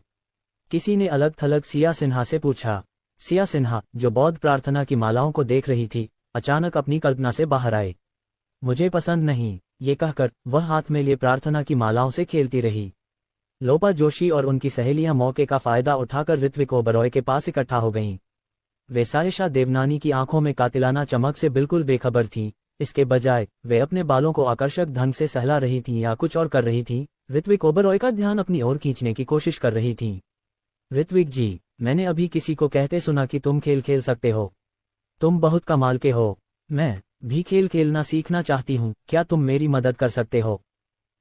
किसी ने अलग थलग सिया सिन्हा से पूछा। सिया सिन्हा, जो बौद्ध प्रार्थना की मालाओं को देख रही थी, अचानक अपनी कल्पना से बाहर आए। मुझे पसंद नहीं, ये कहकर वह हाथ में लिए प्रार्थना की मालाओं से खेलती रही। लोपा जोशी और उनकी सहेलियां मौके का फायदा उठाकर ऋत्विक ओबरॉय के पास इकट्ठा हो गईं। वे सायशा देवनानी की आंखों में कातिलाना चमक से बिल्कुल बेखबर थीं। इसके बजाय वे अपने बालों को आकर्षक ढंग से सहला रही थीं या कुछ और कर रही थीं। ऋत्विक ओबरॉय का ध्यान अपनी ओर खींचने की कोशिश कर रही थीं। ऋत्विक जी, मैंने अभी किसी को कहते सुना कि तुम खेल खेल सकते हो। तुम बहुत कमाल के हो। मैं भी खेल खेलना सीखना चाहती हूँ, क्या तुम मेरी मदद कर सकते हो?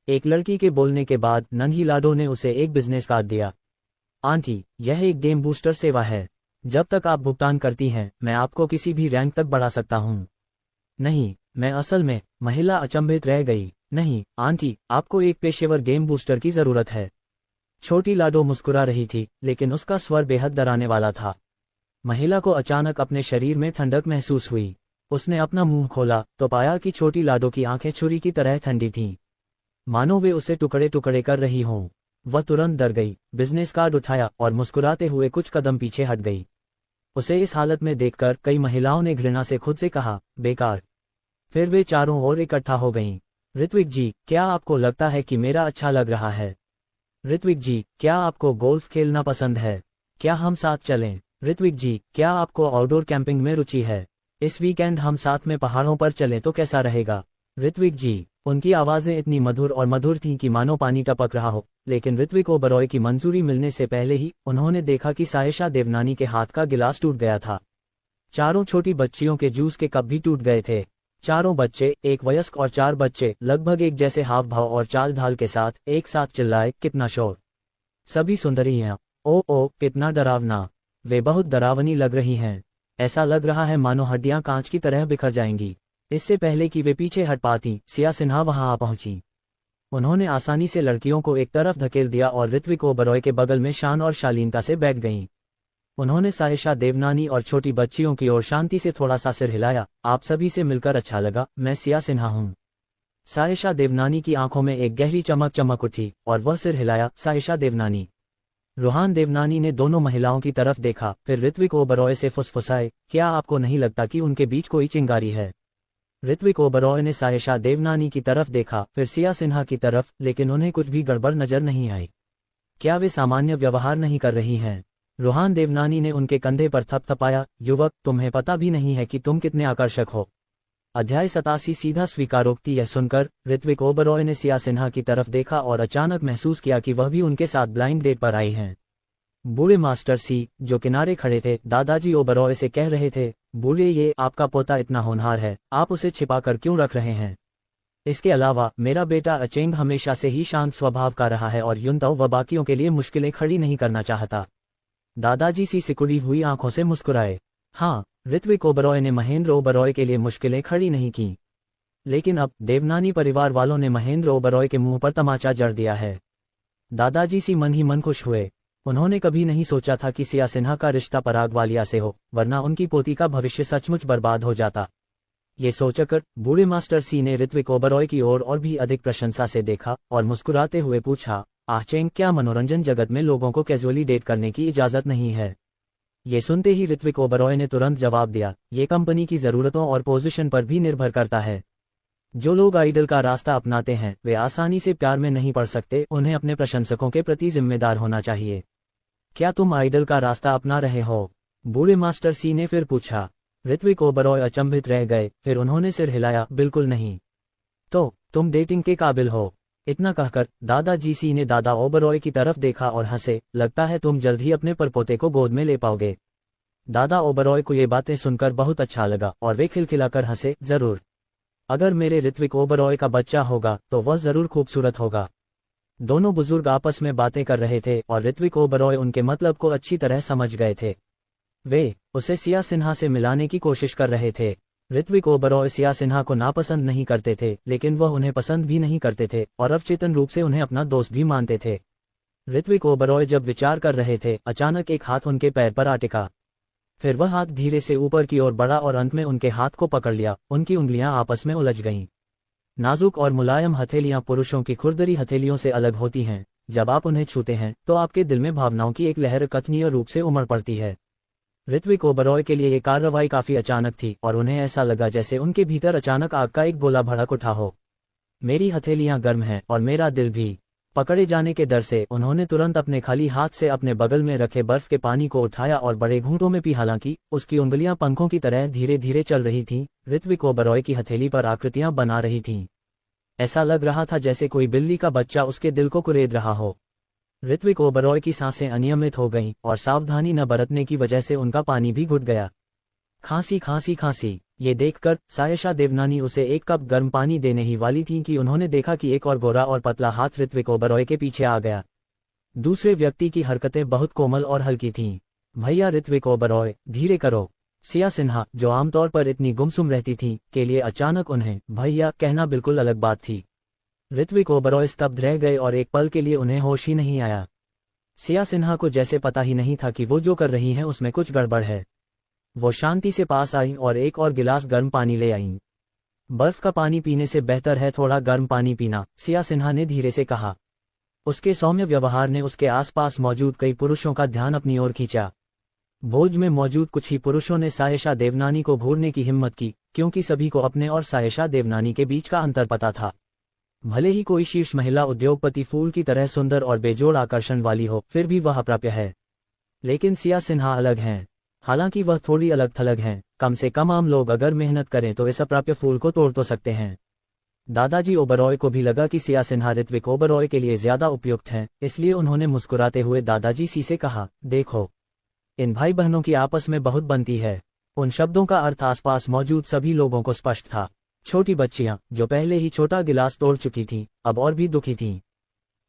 एक लड़की के बोलने के बाद नन्ही लाडो ने उसे एक बिजनेस कार्ड दिया। आंटी, यह एक गेम बूस्टर सेवा है। जब तक आप भुगतान करती हैं, मैं आपको किसी भी रैंक तक बढ़ा सकता हूँ। नहीं, मैं असल में, महिला अचंभित रह गई। नहीं आंटी, आपको एक पेशेवर गेम बूस्टर की जरूरत है। छोटी लाडो मुस्कुरा रही थी, लेकिन उसका स्वर बेहद डराने वाला था। महिला को अचानक अपने शरीर में ठंडक महसूस हुई। उसने अपना मुंह खोला तो पाया कि छोटी लाडो की आंखें छुरी की तरह ठंडी थीं, मानो वे उसे टुकड़े टुकड़े कर रही हों। वह तुरंत डर गई, बिजनेस कार्ड उठाया और मुस्कुराते हुए कुछ कदम पीछे हट गई। उसे इस हालत में देखकर कई महिलाओं ने घृणा से खुद से कहा, बेकार। फिर वे चारों ओर इकट्ठा हो गईं। ऋत्विक जी, क्या आपको लगता है कि मेरा अच्छा लग रहा है? ऋत्विक जी, क्या आपको गोल्फ खेलना पसंद है? क्या हम साथ चलें? ऋत्विक जी, क्या आपको आउटडोर कैंपिंग में रुचि है? इस वीकेंड हम साथ में पहाड़ों पर चलें तो कैसा रहेगा? ऋत्विक जी। उनकी आवाजें इतनी मधुर और मधुर थीं कि मानो पानी टपक रहा हो, लेकिन ऋत्विक ओबरॉय की मंजूरी मिलने से पहले ही उन्होंने देखा कि सायशा देवनानी के हाथ का गिलास टूट गया था। चारों छोटी बच्चियों के जूस के कप भी टूट गए थे। चारों बच्चे, एक वयस्क और 4 बच्चे, लगभग एक जैसे हाव भाव और चाल ढाल के साथ एक साथ चिल्लाए, कितना शोर! सभी सुंदरी हैं। ओ कितना डरावना! वे बहुत डरावनी लग रही हैं। ऐसा लग रहा है मानो हड्डियां कांच की तरह बिखर जाएंगी। इससे पहले कि वे पीछे हट पाती, सिया सिन्हा वहां आ पहुंची। उन्होंने आसानी से लड़कियों को एक तरफ धकेल दिया और ऋत्विक ओबरॉय के बगल में शान और शालीनता से बैठ गईं। उन्होंने सायशा देवनानी और छोटी बच्चियों की ओर शांति से थोड़ा सा सिर हिलाया। आप सभी से मिलकर अच्छा लगा, मैं सिया सिन्हा हूँ। सायशा देवनानी की आंखों में एक गहरी चमक चमक उठी और वह सिर हिलाया। सायशा देवनानी। रूहान देवनानी ने दोनों महिलाओं की तरफ देखा, फिर ऋत्विक ओबरॉय से फुसफुसाए, क्या आपको नहीं लगता कि उनके बीच कोई चिंगारी है? ऋत्विक ओबरॉय ने सायशा देवनानी की तरफ देखा, फिर सिया सिन्हा की तरफ, लेकिन उन्हें कुछ भी गड़बड़ नजर नहीं आई। क्या वे सामान्य व्यवहार नहीं कर रही हैं? रूहान देवनानी ने उनके कंधे पर थपथपाया। युवक, तुम्हें पता भी नहीं है कि तुम कितने आकर्षक हो। अध्याय 87 सीधा स्वीकारोक्ति। यह सुनकर ऋत्विक ओबरॉय ने सिया सिन्हा की तरफ देखा और अचानक महसूस किया कि वह भी उनके साथ ब्लाइंड डेट पर आई हैं। बूढ़े मास्टर सी, जो किनारे खड़े थे, दादाजी ओबरॉय से कह रहे थे, बूढ़े, ये आपका पोता इतना होनहार है, आप उसे छिपाकर क्यों रख रहे हैं? इसके अलावा मेरा बेटा अचेंग हमेशा से ही शांत स्वभाव का रहा है और युनताओ व बाकियों के लिए मुश्किलें खड़ी नहीं करना चाहता। दादाजी सी सिकुड़ी हुई आंखों से मुस्कुराए। हाँ, ऋत्विक ओबरॉय ने महेंद्र ओबरॉय के लिए मुश्किलें खड़ी नहीं की, लेकिन अब देवनानी परिवार वालों ने महेंद्र ओबरॉय के मुंह पर तमाचा जड़ दिया है। दादाजी सी मन ही मन खुश हुए। उन्होंने कभी नहीं सोचा था कि सिया सिन्हा का रिश्ता पराग वालिया से हो, वरना उनकी पोती का भविष्य सचमुच बर्बाद हो जाता। ये सोचकर बूढ़े मास्टर सी ने ऋत्विक ओबरॉय की ओर और भी अधिक प्रशंसा से देखा और मुस्कुराते हुए पूछा, आचेंग, क्या मनोरंजन जगत में लोगों को कैजुअली डेट करने की इजाजत नहीं है? ये सुनते ही ऋत्विक ओबरॉय ने तुरंत जवाब दिया, ये कंपनी की जरूरतों और पोजीशन पर भी निर्भर करता है। जो लोग आइडल का रास्ता अपनाते हैं वे आसानी से प्यार में नहीं पड़ सकते, उन्हें अपने प्रशंसकों के प्रति जिम्मेदार होना चाहिए। क्या तुम आइडल का रास्ता अपना रहे हो? बूढ़े मास्टर सी ने फिर पूछा। ऋत्विक ओबरॉय अचंभित रह गए, फिर उन्होंने सिर हिलाया, बिल्कुल नहीं। तो तुम डेटिंग के काबिल हो? इतना कहकर दादाजी सी ने दादा ओबरॉय की तरफ देखा और हंसे, लगता है तुम जल्द ही अपने परपोते को गोद में ले पाओगे। दादा ओबरॉय को ये बातें सुनकर बहुत अच्छा लगा और वे खिलखिलाकर हंसे, जरूर। अगर मेरे ऋत्विक ओबरॉय का बच्चा होगा तो वह जरूर खूबसूरत होगा। दोनों बुजुर्ग आपस में बातें कर रहे थे और ऋत्विक ओबरॉय उनके मतलब को अच्छी तरह समझ गए थे। वे उसे सिया सिन्हा से मिलाने की कोशिश कर रहे थे। ऋत्विक ओबरॉय सिया सिन्हा को नापसंद नहीं करते थे, लेकिन वह उन्हें पसंद भी नहीं करते थे और अवचेतन रूप से उन्हें अपना दोस्त भी मानते थे। ऋत्विक ओबरॉय जब विचार कर रहे थे, अचानक एक हाथ उनके पैर पर आ टिका। फिर वह हाथ धीरे से ऊपर की ओर बढ़ा और अंत में उनके हाथ को पकड़ लिया। उनकी उंगलियां आपस में उलझ गईं। नाजुक और मुलायम हथेलियां पुरुषों की खुरदरी हथेलियों से अलग होती हैं। जब आप उन्हें छूते हैं तो आपके दिल में भावनाओं की एक लहर कथनीय रूप से उमड़ पड़ती है। ऋत्विक ओबरॉय के लिए ये कार्रवाई काफी अचानक थी और उन्हें ऐसा लगा जैसे उनके भीतर अचानक आग का एक गोला भड़क उठा हो। मेरी हथेलियां गर्म हैं और मेरा दिल भी। पकड़े जाने के डर से उन्होंने तुरंत अपने खाली हाथ से अपने बगल में रखे बर्फ के पानी को उठाया और बड़े घूंटों में पी। हालांकि उसकी उंगलियां पंखों की तरह धीरे धीरे चल रही थीं, ऋत्विक ओबरॉय की हथेली पर आकृतियां बना रही थीं। ऐसा लग रहा था जैसे कोई बिल्ली का बच्चा उसके दिल को कुरेद रहा हो। ऋत्विक ओबरॉय की सांसें अनियमित हो गईं और सावधानी न बरतने की वजह से उनका पानी भी घुट गया। खांसी खांसी खांसी। ये देखकर सायशा देवनानी उसे एक कप गर्म पानी देने ही वाली थी कि उन्होंने देखा कि एक और गोरा और पतला हाथ ऋत्विक ओबरॉय के पीछे आ गया। दूसरे व्यक्ति की हरकतें बहुत कोमल और हल्की थीं। भैया ऋत्विक ओबरॉय, धीरे करो। सिया सिन्हा, जो आमतौर पर इतनी गुमसुम रहती थी, के लिए अचानक उन्हें भैया कहना बिल्कुल अलग बात थी। ऋत्विक ओबरॉय स्तब्ध रह गए और एक पल के लिए उन्हें होश ही नहीं आया। सिया सिन्हा को जैसे पता ही नहीं था कि वो जो कर रही हैं उसमें कुछ गड़बड़ है। वो शांति से पास आईं और एक और गिलास गर्म पानी ले आईं। बर्फ का पानी पीने से बेहतर है थोड़ा गर्म पानी पीना, सिया सिन्हा ने धीरे से कहा। उसके सौम्य व्यवहार ने उसके आसपास मौजूद कई पुरुषों का ध्यान अपनी ओर खींचा। भोज में मौजूद कुछ ही पुरुषों ने सायशा देवनानी को घूरने की हिम्मत की, क्योंकि सभी को अपने और सायशा देवनानी के बीच का अंतर पता था। भले ही कोई शीर्ष महिला उद्योगपति फूल की तरह सुंदर और बेजोड़ आकर्षण वाली हो, फिर भी वह अप्राप्य है। लेकिन सिया सिन्हा अलग हैं। हालांकि वह थोड़ी अलग थलग हैं, कम से कम आम लोग अगर मेहनत करें तो इस अप्राप्य फूल को तोड़ तो सकते हैं। दादाजी ओबरॉय को भी लगा कि सिया सिन्हा ऋत्विक ओबरॉय के लिए ज्यादा उपयुक्त हैं, इसलिए उन्होंने मुस्कुराते हुए दादाजी सी से कहा, देखो, इन भाई बहनों की आपस में बहुत बनती है। उन शब्दों का अर्थ आसपास मौजूद सभी लोगों को स्पष्ट था। छोटी बच्चियां, जो पहले ही छोटा गिलास तोड़ चुकी थीं, अब और भी दुखी थीं।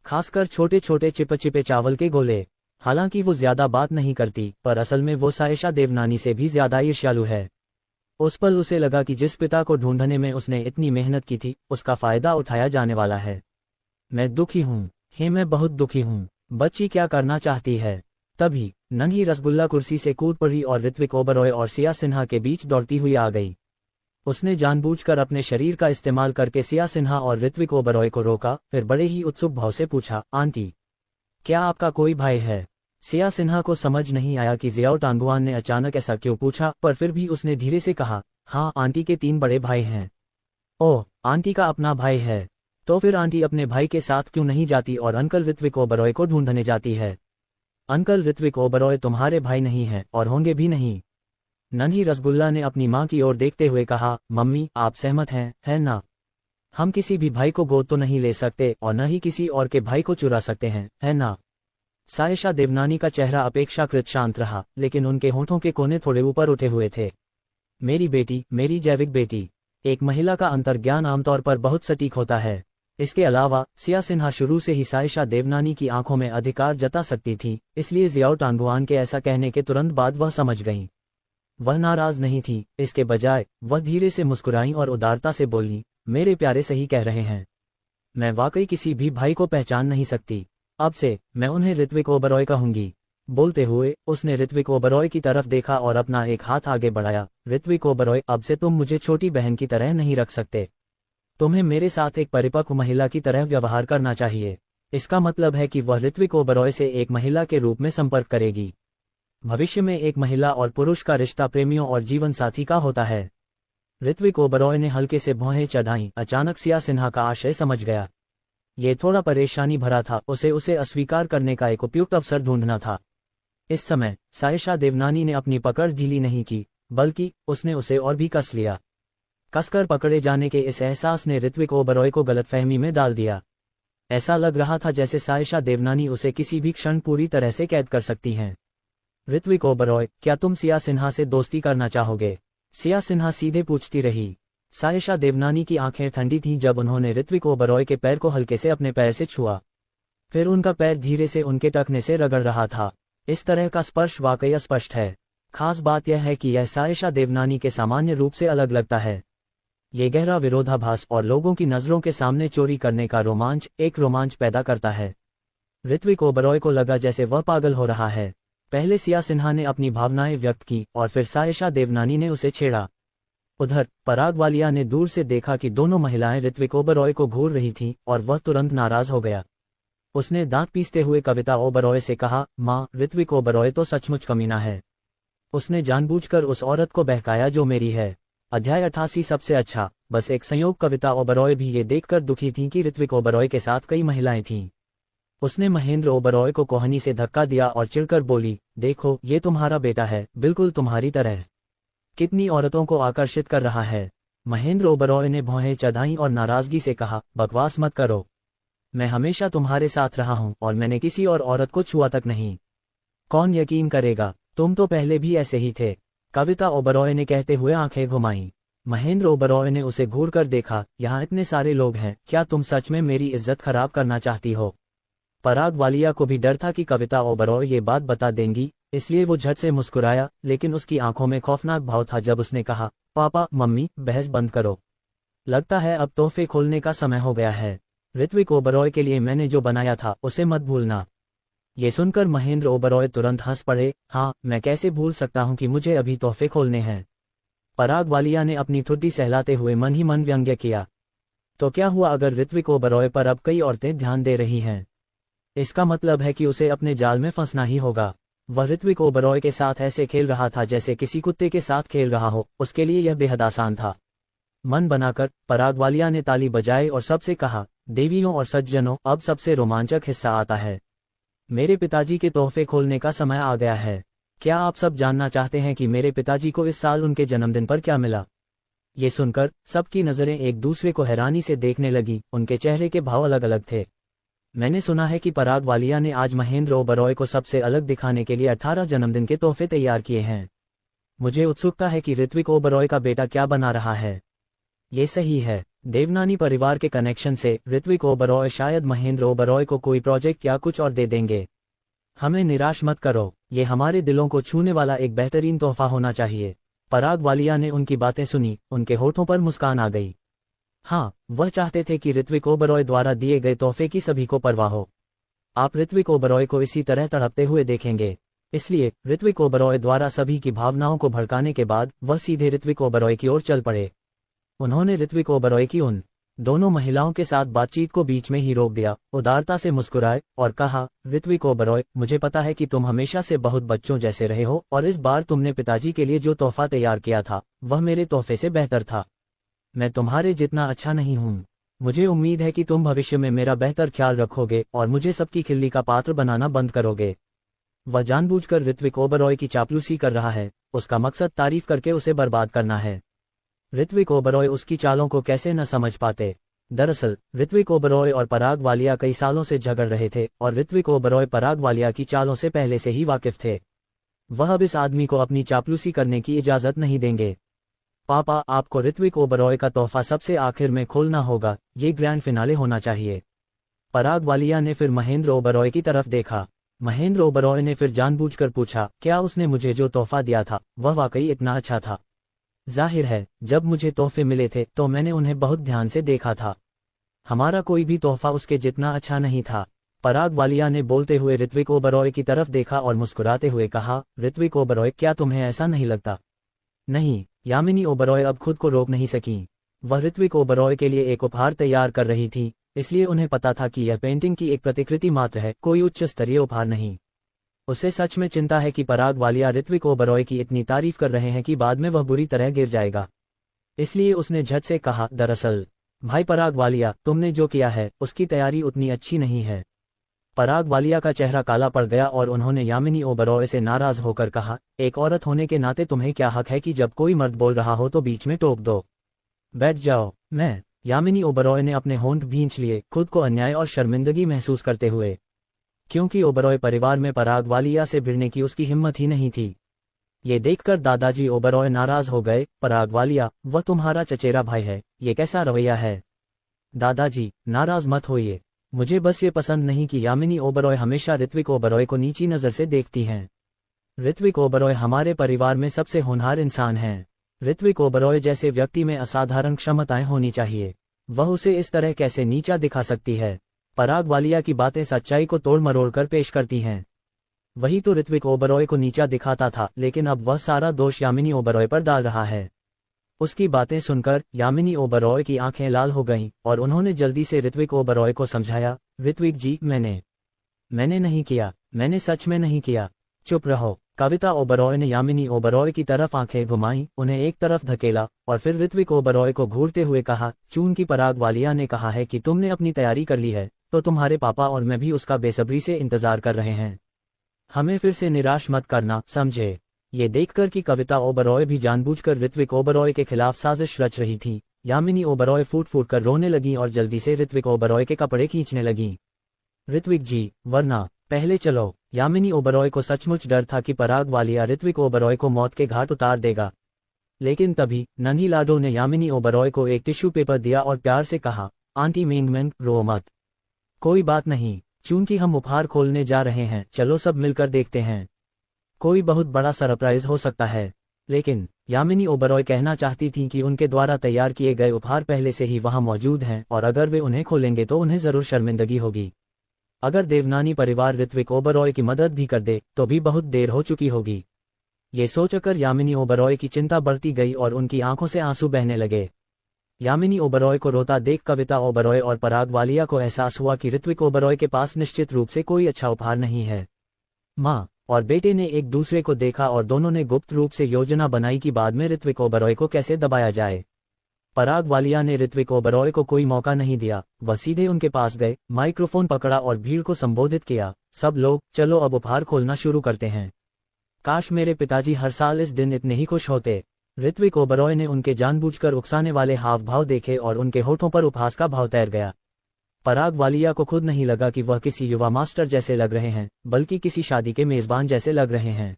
खासकर छोटे छोटे चिपचिपे चावल के गोले। हालांकि वो ज्यादा बात नहीं करती, पर असल में वो सायशा देवनानी से भी ज्यादा ईर्ष्यालु है। उस पल उसे लगा कि जिस पिता को ढूंढने में उसने इतनी मेहनत की थी, उसका फायदा उठाया जाने वाला है। मैं दुखी हूँ, मैं बहुत दुखी हूँ। बच्ची क्या करना चाहती है? तभी नन्ही रसगुल्ला कुर्सी से कूद पड़ी और ऋत्विक ओबरॉय और सिया सिन्हा के बीच दौड़ती हुई आ गई। उसने जानबूझकर अपने शरीर का इस्तेमाल करके सिया सिन्हा और ऋत्विक ओबरॉय को रोका, फिर बड़े ही उत्सुक भाव से पूछा, आंटी, क्या आपका कोई भाई है? सिया सिन्हा को समझ नहीं आया कि जियाओ टांगुआन ने अचानक ऐसा क्यों पूछा, पर फिर भी उसने धीरे से कहा, हाँ, आंटी के 3 बड़े भाई हैं। ओह, आंटी का अपना भाई है। तो फिर आंटी अपने भाई के साथ क्यों नहीं जाती और अंकल ऋत्विक ओबरॉय को ढूंढने जाती है? अंकल ऋत्विक ओबरॉय तुम्हारे भाई नहीं हैं और होंगे भी नहीं। नन्ही रसगुल्ला ने अपनी मां की ओर देखते हुए कहा, मम्मी, आप सहमत हैं, है ना? हम किसी भी भाई को गोद तो नहीं ले सकते और न ही किसी और के भाई को चुरा सकते हैं, है ना? सायशा देवनानी का चेहरा अपेक्षाकृत शांत रहा, लेकिन उनके होठों के कोने थोड़े ऊपर उठे हुए थे। मेरी बेटी, मेरी जैविक बेटी। एक महिला का अंतर्ज्ञान आमतौर पर बहुत सटीक होता है। इसके अलावा सिया सिन्हा शुरू से ही सायशा देवनानी की आंखों में अधिकार जता सकती थी, इसलिए जियाओ टांगुआन के ऐसा कहने के तुरंत बाद वह समझ गईं। वह नाराज नहीं थी, इसके बजाय वह धीरे से मुस्कुराईं और उदारता से बोली, मेरे प्यारे सही कह रहे हैं। मैं वाकई किसी भी भाई को पहचान नहीं सकती। अब से मैं उन्हें ऋत्विक ओबरॉय कहूंगी। बोलते हुए उसने ऋत्विक ओबरॉय की तरफ देखा और अपना एक हाथ आगे बढ़ाया। ऋत्विक ओबरॉय, अब से तुम मुझे छोटी बहन की तरह नहीं रख सकते। तुम्हें मेरे साथ एक परिपक्व महिला की तरह व्यवहार करना चाहिए। इसका मतलब है कि वह ऋत्विक ओबरॉय से एक महिला के रूप में संपर्क करेगी। भविष्य में एक महिला और पुरुष का रिश्ता प्रेमियों और जीवन साथी का होता है। ऋत्विक ओबरॉय ने हल्के से भौहें चढ़ाईं। अचानक सिया सिन्हा का आशय समझ गया। ये थोड़ा परेशानी भरा था, उसे अस्वीकार करने का एक उपयुक्त अवसर ढूंढना था। इस समय सायशा देवनानी ने अपनी पकड़ ढीली नहीं की, बल्कि उसने उसे और भी कस लिया। कसकर पकड़े जाने के इस एहसास ने ऋत्विक ओबरॉय को गलतफहमी में डाल दिया। ऐसा लग रहा था जैसे सायशा देवनानी उसे किसी भी क्षण पूरी तरह से कैद कर सकती हैं। ऋत्विक ओबरॉय, क्या तुम सिया सिन्हा से दोस्ती करना चाहोगे? सिया सिन्हा सीधे पूछती रही। सायशा देवनानी की आंखें ठंडी थीं जब उन्होंने ऋत्विक ओबरॉय के पैर को हल्के से अपने पैर से छुआ। फिर उनका पैर धीरे से उनके टखने से रगड़ रहा था। इस तरह का स्पर्श वाकई स्पष्ट है। खास बात यह है कि यह सायशा देवनानी के सामान्य रूप से अलग लगता है। ये गहरा विरोधाभास और लोगों की नजरों के सामने चोरी करने का रोमांच एक रोमांच पैदा करता है। ऋत्विक ओबरॉय को लगा जैसे वह पागल हो रहा है। पहले सिया सिन्हा ने अपनी भावनाएं व्यक्त की और फिर सायशा देवनानी ने उसे छेड़ा। उधर पराग वालिया ने दूर से देखा कि दोनों महिलाएं ऋत्विक ओबरॉय को घूर रही थीं और वह तुरंत नाराज हो गया। उसने दांत पीसते हुए कविता ओबरॉय से कहा, माँ, ऋत्विक ओबरॉय तो सचमुच कमीना है। उसने जानबूझकर उस औरत को बहकाया जो मेरी है। अध्याय 88 सबसे अच्छा। बस एक संयोग। कविता ओबरॉय भी ये देखकर दुखी थी कि ऋत्विक ओबरॉय के साथ कई महिलाएं थीं। उसने महेंद्र ओबरॉय को कोहनी से धक्का दिया और चिढ़कर बोली, देखो, ये तुम्हारा बेटा है, बिल्कुल तुम्हारी तरह। कितनी औरतों को आकर्षित कर रहा है। महेंद्र ओबरॉय ने भौहें चढ़ाईं और नाराजगी से कहा, बकवास मत करो। मैं हमेशा तुम्हारे साथ रहा हूं और मैंने किसी और औरत को छुआ तक नहीं। कौन यकीन करेगा, तुम तो पहले भी ऐसे ही थे, कविता ओबरॉय ने कहते हुए आंखें घुमाईं। महेंद्र ओबरॉय ने उसे घूर कर देखा। यहाँ इतने सारे लोग हैं, क्या तुम सच में मेरी इज्जत खराब करना चाहती हो? पराग वालिया को भी डर था कि कविता ओबरॉय ये बात बता देंगी, इसलिए वो झट से मुस्कुराया, लेकिन उसकी आंखों में खौफनाक भाव था जब उसने कहा, पापा, मम्मी, बहस बंद करो। लगता है अब तोहफे खोलने का समय हो गया है। ऋत्विक ओबरॉय के लिए मैंने जो बनाया था उसे मत भूलना। ये सुनकर महेंद्र ओबरॉय तुरंत हंस पड़े। हाँ, मैं कैसे भूल सकता हूँ कि मुझे अभी तोहफे खोलने हैं। पराग वालिया ने अपनी ठुड्डी सहलाते हुए मन ही मन व्यंग्य किया। तो क्या हुआ अगर ऋत्विक ओबरॉय पर अब कई औरतें ध्यान दे रही हैं? इसका मतलब है कि उसे अपने जाल में फंसना ही होगा। वह ऋत्विक ओबरॉय के साथ ऐसे खेल रहा था जैसे किसी कुत्ते के साथ खेल रहा हो। उसके लिए यह बेहद आसान था। मन बनाकर पराग वालिया ने ताली बजाई और सबसे कहा, देवियों और सज्जनों, अब सबसे रोमांचक हिस्सा आता है। मेरे पिताजी के तोहफे खोलने का समय आ गया है। क्या आप सब जानना चाहते हैं कि मेरे पिताजी को इस साल उनके जन्मदिन पर क्या मिला? ये सुनकर सबकी नजरें एक दूसरे को हैरानी से देखने लगी। उनके चेहरे के भाव अलग अलग थे। मैंने सुना है कि पराग वालिया ने आज महेंद्र ओबरॉय को सबसे अलग दिखाने के लिए 18 जन्मदिन के तोहफे तैयार किए हैं। मुझे उत्सुकता है कि ऋत्विक ओबरॉय का बेटा क्या बना रहा है। ये सही है। देवनानी परिवार के कनेक्शन से ऋत्विक ओबरॉय शायद महेंद्र ओबरॉय को कोई प्रोजेक्ट या कुछ और दे देंगे। हमें निराश मत करो, ये हमारे दिलों को छूने वाला एक बेहतरीन तोहफा होना चाहिए। पराग वालिया ने उनकी बातें सुनी, उनके होठों पर मुस्कान आ गई। हाँ, वह चाहते थे कि ऋत्विक ओबरॉय द्वारा दिए गए तोहफे की सभी को परवाह हो। आप ऋत्विक ओबरॉय को इसी तरह तड़पते हुए देखेंगे। इसलिए ऋत्विक ओबरॉय द्वारा सभी की भावनाओं को भड़काने के बाद वह सीधे ऋत्विक ओबरॉय की ओर चल पड़े। उन्होंने ऋत्विक ओबरॉय की उन दोनों महिलाओं के साथ बातचीत को बीच में ही रोक दिया, उदारता से मुस्कुराए और कहा, ऋत्विक ओबरॉय, मुझे पता है कि तुम हमेशा से बहुत बच्चों जैसे रहे हो और इस बार तुमने पिताजी के लिए जो तोहफा तैयार किया था वह मेरे तोहफे से बेहतर था। मैं तुम्हारे जितना अच्छा नहीं हूँ। मुझे उम्मीद है कि तुम भविष्य में मेरा बेहतर ख्याल रखोगे और मुझे सबकी खिल्ली का पात्र बनाना बंद करोगे। वह जानबूझकर ऋत्विक ओबरॉय की चापलूसी कर रहा है, उसका मकसद तारीफ करके उसे बर्बाद करना है। ऋत्विक ओबरॉय उसकी चालों को कैसे न समझ पाते। दरअसल ऋत्विक ओबरॉय और पराग वालिया कई सालों से झगड़ रहे थे और ऋत्विक ओबरॉय पराग वालिया की चालों से पहले से ही वाकिफ थे। वह अब इस आदमी को अपनी चापलूसी करने की इजाजत नहीं देंगे। पापा, आपको ऋत्विक ओबरॉय का तोहफा सबसे आखिर में खोलना होगा, ये ग्रैंड फिनाले होना चाहिए। पराग वालिया ने फिर महेंद्र ओबरॉय की तरफ देखा। महेंद्र ओबरॉय ने फिर जानबूझकर पूछा, क्या उसने मुझे जो तोहफा दिया था वह वाकई इतना अच्छा था? जाहिर है, जब मुझे तोहफे मिले थे तो मैंने उन्हें बहुत ध्यान से देखा था। हमारा कोई भी तोहफा उसके जितना अच्छा नहीं था। पराग वालिया ने बोलते हुए ऋत्विक ओबरॉय की तरफ देखा और मुस्कुराते हुए कहा, ऋत्विक ओबरॉय, क्या तुम्हें ऐसा नहीं लगता? नहीं, यामिनी ओबरॉय अब खुद को रोक नहीं सकी। वह ऋत्विक ओबरॉय के लिए एक उपहार तैयार कर रही थी, इसलिए उन्हें पता था कि यह पेंटिंग की एक प्रतिकृति मात्र है, कोई उच्च स्तरीय उपहार नहीं। उसे सच में चिंता है कि पराग वालिया ऋत्विक ओबरॉय की इतनी तारीफ कर रहे हैं कि बाद में वह बुरी तरह गिर जाएगा। इसलिए उसने झट से कहा, दरअसल भाई पराग वालिया, तुमने जो किया है उसकी तैयारी उतनी अच्छी नहीं है। पराग वालिया का चेहरा काला पड़ गया और उन्होंने यामिनी ओबरॉय से नाराज होकर कहा, एक औरत होने के नाते तुम्हें क्या हक है कि जब कोई मर्द बोल रहा हो तो बीच में टोक दो? बैठ जाओ। मैं यामिनी ओबरॉय ने अपने होंठ भींच लिए, खुद को अन्याय और शर्मिंदगी महसूस करते हुए, क्योंकि ओबरॉय परिवार में पराग वालिया से भिड़ने की उसकी हिम्मत ही नहीं थी। ये देखकर दादाजी ओबरॉय नाराज हो गए। पराग वालिया, वह तुम्हारा चचेरा भाई है, ये कैसा रवैया है? दादाजी, नाराज मत होइए, मुझे बस ये पसंद नहीं कि यामिनी ओबरॉय हमेशा ऋत्विक ओबरॉय को नीची नज़र से देखती हैं। ऋत्विक ओबरॉय हमारे परिवार में सबसे होनहार इंसान हैं। ऋत्विक ओबरॉय जैसे व्यक्ति में असाधारण क्षमताएं होनी चाहिए, वह उसे इस तरह कैसे नीचा दिखा सकती है? पराग वालिया की बातें सच्चाई को तोड़ मरोड़ कर पेश करती हैं। वही तो ऋत्विक ओबरॉय को नीचा दिखाता था, लेकिन अब वह सारा दोष यामिनी ओबरॉय पर डाल रहा है। उसकी बातें सुनकर यामिनी ओबरॉय की आंखें लाल हो गईं और उन्होंने जल्दी से ऋत्विक ओबरॉय को समझाया, ऋत्विक जी, मैंने नहीं किया, मैंने सच में नहीं किया। चुप रहो। कविता ओबरॉय ने यामिनी ओबरॉय की तरफ आंखें घुमाईं, उन्हें एक तरफ धकेला और फिर ऋत्विक ओबरॉय को घूरते हुए कहा, चूंकि पराग वालिया ने कहा है कि तुमने अपनी तैयारी कर ली है, तो तुम्हारे पापा और मैं भी उसका बेसब्री से इंतजार कर रहे हैं। हमें फिर से निराश मत करना, समझे? ये देखकर कि कविता ओबरॉय भी जानबूझकर ऋत्विक ओबरॉय के खिलाफ साजिश रच रही थी, यामिनी ओबरॉय फूट फूट कर रोने लगी और जल्दी से ऋत्विक ओबरॉय के कपड़े खींचने लगी। ऋत्विक जी, वरना पहले चलो। यामिनी ओबरॉय को सचमुच डर था कि पराग वालिया ऋत्विक ओबरॉय को मौत के घाट उतार देगा। लेकिन तभी नन्ही लाडो ने यामिनी ओबरॉय को एक टिश्यू पेपर दिया और प्यार से कहा, आंटी मिंगमेंग, रो मत, कोई बात नहीं, चूंकि हम उपहार खोलने जा रहे हैं, चलो सब मिलकर देखते हैं। कोई बहुत बड़ा सरप्राइज हो सकता है। लेकिन यामिनी ओबरॉय कहना चाहती थीं कि उनके द्वारा तैयार किए गए उपहार पहले से ही वहां मौजूद हैं और अगर वे उन्हें खोलेंगे तो उन्हें जरूर शर्मिंदगी होगी। अगर देवनानी परिवार ऋत्विक ओबरॉय की मदद भी कर दे तो भी बहुत देर हो चुकी होगी। ये सोचकर यामिनी ओबरॉय की चिंता बढ़ती गई और उनकी आंखों से आंसू बहने लगे। यामिनी ओबरॉय को रोता देख कविता ओबरॉय और पराग वालिया को एहसास हुआ कि ऋत्विक ओबरॉय के पास निश्चित रूप से कोई अच्छा उपहार नहीं है। माँ और बेटे ने एक दूसरे को देखा और दोनों ने गुप्त रूप से योजना बनाई कि बाद में ऋत्विक ओबरॉय को कैसे दबाया जाए। पराग वालिया ने ऋत्विक ओबरॉय को कोई मौका नहीं दिया, वह सीधे उनके पास गए, माइक्रोफोन पकड़ा और भीड़ को संबोधित किया, सब लोग, चलो अब उपहार खोलना शुरू करते हैं। काश मेरे पिताजी हर साल इस दिन इतने ही खुश होते। ऋत्विक ओबरॉय ने उनके जानबूझकर उकसाने वाले हाव भाव देखे और उनके होठों पर उपहास का भाव तैर गया। पराग वालिया को खुद नहीं लगा कि वह किसी युवा मास्टर जैसे लग रहे हैं, बल्कि किसी शादी के मेजबान जैसे लग रहे हैं।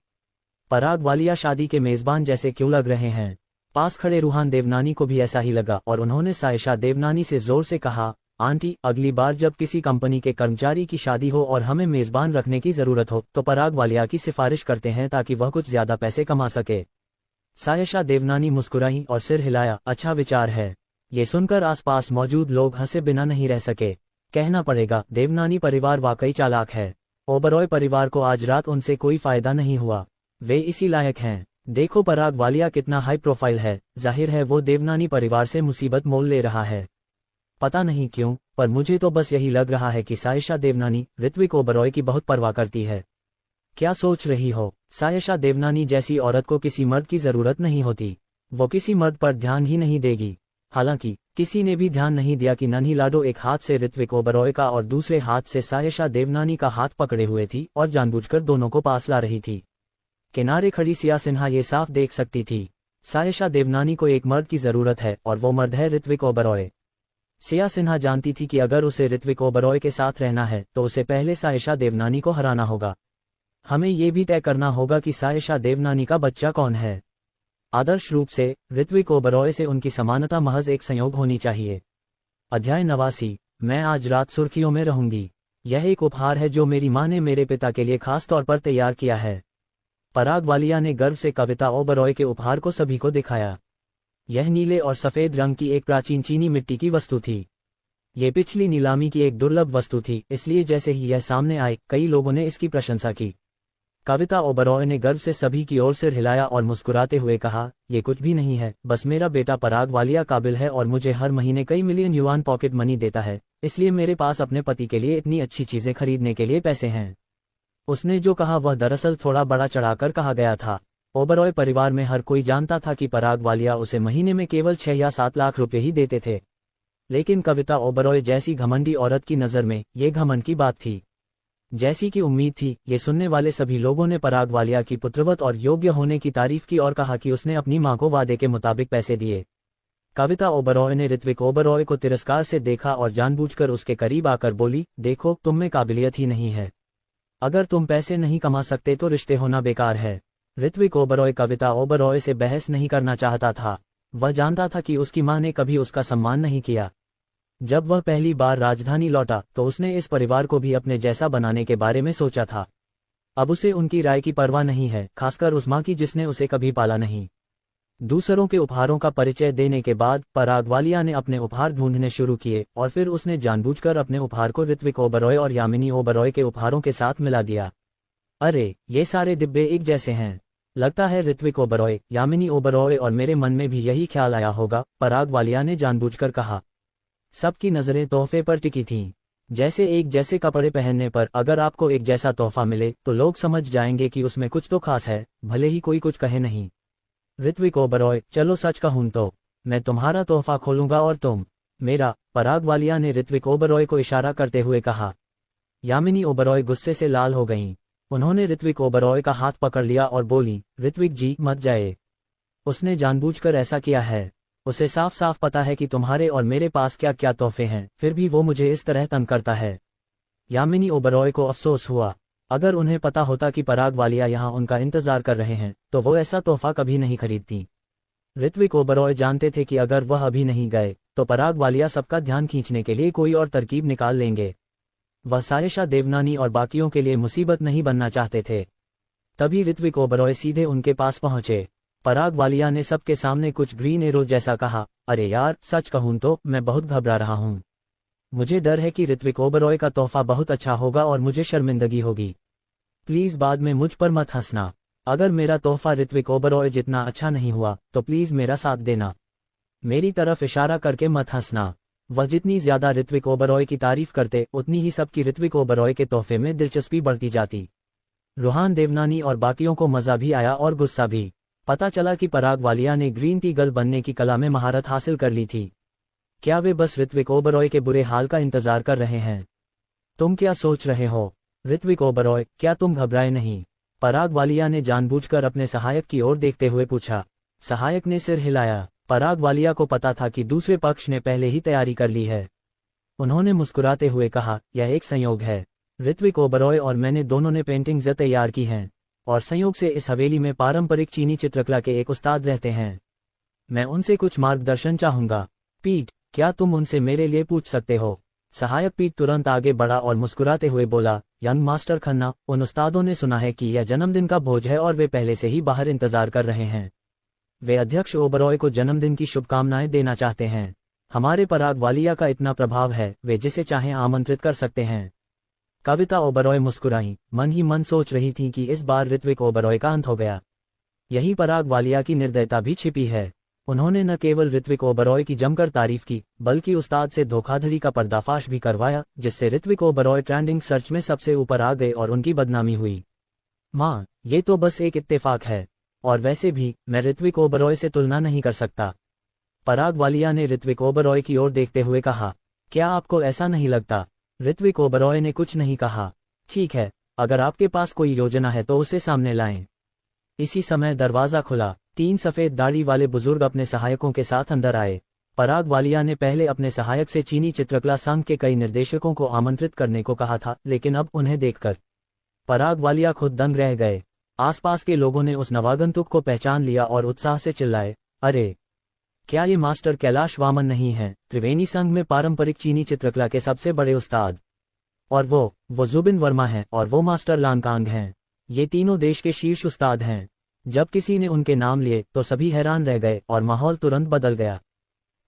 पराग वालिया शादी के मेजबान जैसे क्यों लग रहे हैं? पास खड़े रूहान देवनानी को भी ऐसा ही लगा और उन्होंने सायशा देवनानी से जोर से कहा, आंटी, अगली बार जब किसी कंपनी के कर्मचारी की शादी हो और हमें मेजबान रखने की जरूरत हो तो पराग वालिया की सिफारिश करते हैं ताकि वह कुछ ज्यादा पैसे कमा सके। सायशा देवनानी मुस्कुराई और सिर हिलाया, अच्छा विचार है। ये सुनकर आसपास मौजूद लोग हंसे बिना नहीं रह सके। कहना पड़ेगा, देवनानी परिवार वाकई चालाक है। ओबरॉय परिवार को आज रात उनसे कोई फायदा नहीं हुआ। वे इसी लायक हैं। देखो पराग वालिया कितना हाई प्रोफाइल है, जाहिर है वो देवनानी परिवार से मुसीबत मोल ले रहा है। पता नहीं क्यों, पर मुझे तो बस यही लग रहा है कि सायशा देवनानी ऋत्विक ओबरॉय की बहुत परवाह करती है। क्या सोच रही हो? सायशा देवनानी जैसी औरत को किसी मर्द की जरूरत नहीं होती। वो किसी मर्द पर ध्यान ही नहीं देगी। हालांकि किसी ने भी ध्यान नहीं दिया कि नन्ही लाडो एक हाथ से ऋत्विक ओबरॉय का और दूसरे हाथ से सायशा देवनानी का हाथ पकड़े हुए थी और जानबूझकर दोनों को पास ला रही थी। किनारे खड़ी सिया सिन्हा ये साफ देख सकती थी। सायशा देवनानी को एक मर्द की जरूरत है और वो मर्द है ऋत्विक ओबरॉय। सिया सिन्हा जानती थी कि अगर उसे ऋत्विक ओबरॉय के साथ रहना है तो उसे पहले सायशा देवनानी को हराना होगा। हमें ये भी तय करना होगा कि सायशा देवनानी का बच्चा कौन है। आदर्श रूप से ऋत्विक ओबरॉय से उनकी समानता महज एक संयोग होनी चाहिए। अध्याय 89। मैं आज रात सुर्खियों में रहूंगी। यह एक उपहार है जो मेरी माँ ने मेरे पिता के लिए खास तौर पर तैयार किया है। पराग वालिया ने गर्व से कविता ओबरॉय के उपहार को सभी को दिखाया। यह नीले और सफेद रंग की एक प्राचीन चीनी मिट्टी की वस्तु थी। ये पिछली नीलामी की एक दुर्लभ वस्तु थी, इसलिए जैसे ही यह सामने आई कई लोगों ने इसकी प्रशंसा की। कविता ओबरॉय ने गर्व से सभी की ओर सिर हिलाया और मुस्कुराते हुए कहा, ये कुछ भी नहीं है, बस मेरा बेटा पराग वालिया काबिल है और मुझे हर महीने कई मिलियन युआन पॉकेट मनी देता है, इसलिए मेरे पास अपने पति के लिए इतनी अच्छी चीजें खरीदने के लिए पैसे हैं। उसने जो कहा वह दरअसल थोड़ा बड़ा चढ़ाकर कहा गया था। ओबरॉय परिवार में हर कोई जानता था कि पराग वालिया उसे महीने में केवल 6 या 7 लाख रुपए ही देते थे। लेकिन कविता ओबरॉय जैसी घमंडी औरत की नज़र में ये घमंड की बात थी। जैसी कि उम्मीद थी, ये सुनने वाले सभी लोगों ने पराग वालिया की पुत्रवत और योग्य होने की तारीफ की और कहा कि उसने अपनी मां को वादे के मुताबिक पैसे दिए। कविता ओबरॉय ने ऋत्विक ओबरॉय को तिरस्कार से देखा और जानबूझकर उसके करीब आकर बोली, देखो, तुम में काबिलियत ही नहीं है। अगर तुम पैसे नहीं कमा सकते तो रिश्ते होना बेकार है। ऋत्विक ओबरॉय कविता ओबरॉय से बहस नहीं करना चाहता था। वह जानता था कि उसकी मां ने कभी उसका सम्मान नहीं किया। जब वह पहली बार राजधानी लौटा तो उसने इस परिवार को भी अपने जैसा बनाने के बारे में सोचा था। अब उसे उनकी राय की परवाह नहीं है, खासकर उस मां की जिसने उसे कभी पाला नहीं। दूसरों के उपहारों का परिचय देने के बाद पराग वालिया ने अपने उपहार ढूंढने शुरू किए और फिर उसने जानबूझकर अपने उपहार को ऋत्विक ओबरॉय और यामिनी ओबरॉय के उपहारों के साथ मिला दिया। अरे, ये सारे डिब्बे एक जैसे हैं। लगता है ऋत्विक ओबरॉय, यामिनी ओबरॉय और मेरे मन में भी यही ख्याल आया होगा, पराग वालिया ने जानबूझकर कहा। सबकी नजरें तोहफे पर टिकी थीं। जैसे एक जैसे कपड़े पहनने पर अगर आपको एक जैसा तोहफा मिले तो लोग समझ जाएंगे कि उसमें कुछ तो खास है, भले ही कोई कुछ कहे नहीं। ऋत्विक ओबरॉय, चलो सच कहूं तो मैं तुम्हारा तोहफा खोलूंगा और तुम मेरा, पराग वालिया ने ऋत्विक ओबरॉय को इशारा करते हुए कहा। यामिनी ओबरॉय गुस्से से लाल हो गईं। उन्होंने ऋत्विक ओबरॉय का हाथ पकड़ लिया और बोली, ऋत्विक जी, मत जाए। उसने जानबूझकर ऐसा किया है। उसे साफ साफ पता है कि तुम्हारे और मेरे पास क्या क्या तोहफे हैं, फिर भी वो मुझे इस तरह तंग करता है। यामिनी ओबरॉय को अफसोस हुआ। अगर उन्हें पता होता कि पराग वालिया यहाँ उनका इंतजार कर रहे हैं तो वो ऐसा तोहफा कभी नहीं खरीदती। ऋत्विक ओबरॉय जानते थे कि अगर वह अभी नहीं गए तो पराग वालिया सबका ध्यान खींचने के लिए कोई और तरकीब निकाल लेंगे। वह सायशा देवनानी और बाकियों के लिए मुसीबत नहीं बनना चाहते थे। तभी ऋत्विक ओबरॉय सीधे उनके पास पहुंचे। पराग वालिया ने सबके सामने कुछ ग्रीन एरो जैसा कहा, अरे यार, सच कहूं तो मैं बहुत घबरा रहा हूं। मुझे डर है कि ऋत्विक ओबरॉय का तोहफा बहुत अच्छा होगा और मुझे शर्मिंदगी होगी। प्लीज बाद में मुझ पर मत हंसना। अगर मेरा तोहफा ऋत्विक ओबरॉय जितना अच्छा नहीं हुआ तो प्लीज मेरा साथ देना। मेरी तरफ इशारा करके मत हंसना। वह जितनी ज्यादा ऋत्विक ओबरॉय की तारीफ करते उतनी ही सबकी ऋत्विक ओबरॉय के तोहफे में दिलचस्पी बढ़ती जाती। रूहान देवनानी और बाकियों को मजा भी आया और गुस्सा भी। पता चला कि पराग वालिया ने ग्रीन टी गर्ल बनने की कला में महारत हासिल कर ली थी। क्या वे बस ऋत्विक ओबरॉय के बुरे हाल का इंतजार कर रहे हैं? तुम क्या सोच रहे हो ऋत्विक ओबरॉय, क्या तुम घबराए नहीं? पराग वालिया ने जानबूझकर अपने सहायक की ओर देखते हुए पूछा। सहायक ने सिर हिलाया। पराग वालिया को पता था कि दूसरे पक्ष ने पहले ही तैयारी कर ली है। उन्होंने मुस्कुराते हुए कहा, यह एक संयोग है। ऋत्विक ओबरॉय और मैंने दोनों ने पेंटिंग्स तैयार की हैं और संयोग से इस हवेली में पारंपरिक चीनी चित्रकला के एक उस्ताद रहते हैं। मैं उनसे कुछ मार्गदर्शन चाहूंगा। पीट, क्या तुम उनसे मेरे लिए पूछ सकते हो? सहायक पीट तुरंत आगे बढ़ा और मुस्कुराते हुए बोला, यंग मास्टर खन्ना, उन उस्तादों ने सुना है कि यह जन्मदिन का भोज है और वे पहले से ही बाहर इंतजार कर रहे हैं। वे अध्यक्ष ओबरॉय को जन्मदिन की शुभकामनाएं देना चाहते हैं। हमारे पराग वालिया का इतना प्रभाव है, वे जिसे चाहें आमंत्रित कर सकते हैं। कविता ओबरॉय मुस्कुराई, मन ही मन सोच रही थी कि इस बार ऋत्विक ओबरॉय का अंत हो गया। यही पराग वालिया की निर्दयता भी छिपी है। उन्होंने न केवल ऋत्विक ओबरॉय की जमकर तारीफ की, बल्कि उस्ताद से धोखाधड़ी का पर्दाफाश भी करवाया, जिससे ऋत्विक ओबरॉय ट्रेंडिंग सर्च में सबसे ऊपर आ गए और उनकी बदनामी हुई। माँ, ये तो बस एक इत्तेफाक है, और वैसे भी मैं ऋत्विक ओबरॉय से तुलना नहीं कर सकता। पराग वालिया ने ऋत्विक ओबरॉय की ओर देखते हुए कहा, क्या आपको ऐसा नहीं लगता? ऋत्विक ओबरॉय ने कुछ नहीं कहा। ठीक है, अगर आपके पास कोई योजना है तो उसे सामने लाएं। इसी समय दरवाजा खुला। 3 सफेद दाढ़ी वाले बुजुर्ग अपने सहायकों के साथ अंदर आए। पराग वालिया ने पहले अपने सहायक से चीनी चित्रकला संघ के कई निर्देशकों को आमंत्रित करने को कहा था, लेकिन अब उन्हें देखकर पराग वालिया खुद दंग रह गए। आसपास के लोगों ने उस नवागंतुक को पहचान लिया और उत्साह से चिल्लाए, अरे, क्या ये मास्टर कैलाश वामन नहीं हैं, त्रिवेणी संघ में पारंपरिक चीनी चित्रकला के सबसे बड़े उस्ताद? और वो जुबिन वर्मा हैं, और वो मास्टर लानकांग हैं। ये तीनों देश के शीर्ष उस्ताद हैं। जब किसी ने उनके नाम लिए तो सभी हैरान रह गए और माहौल तुरंत बदल गया।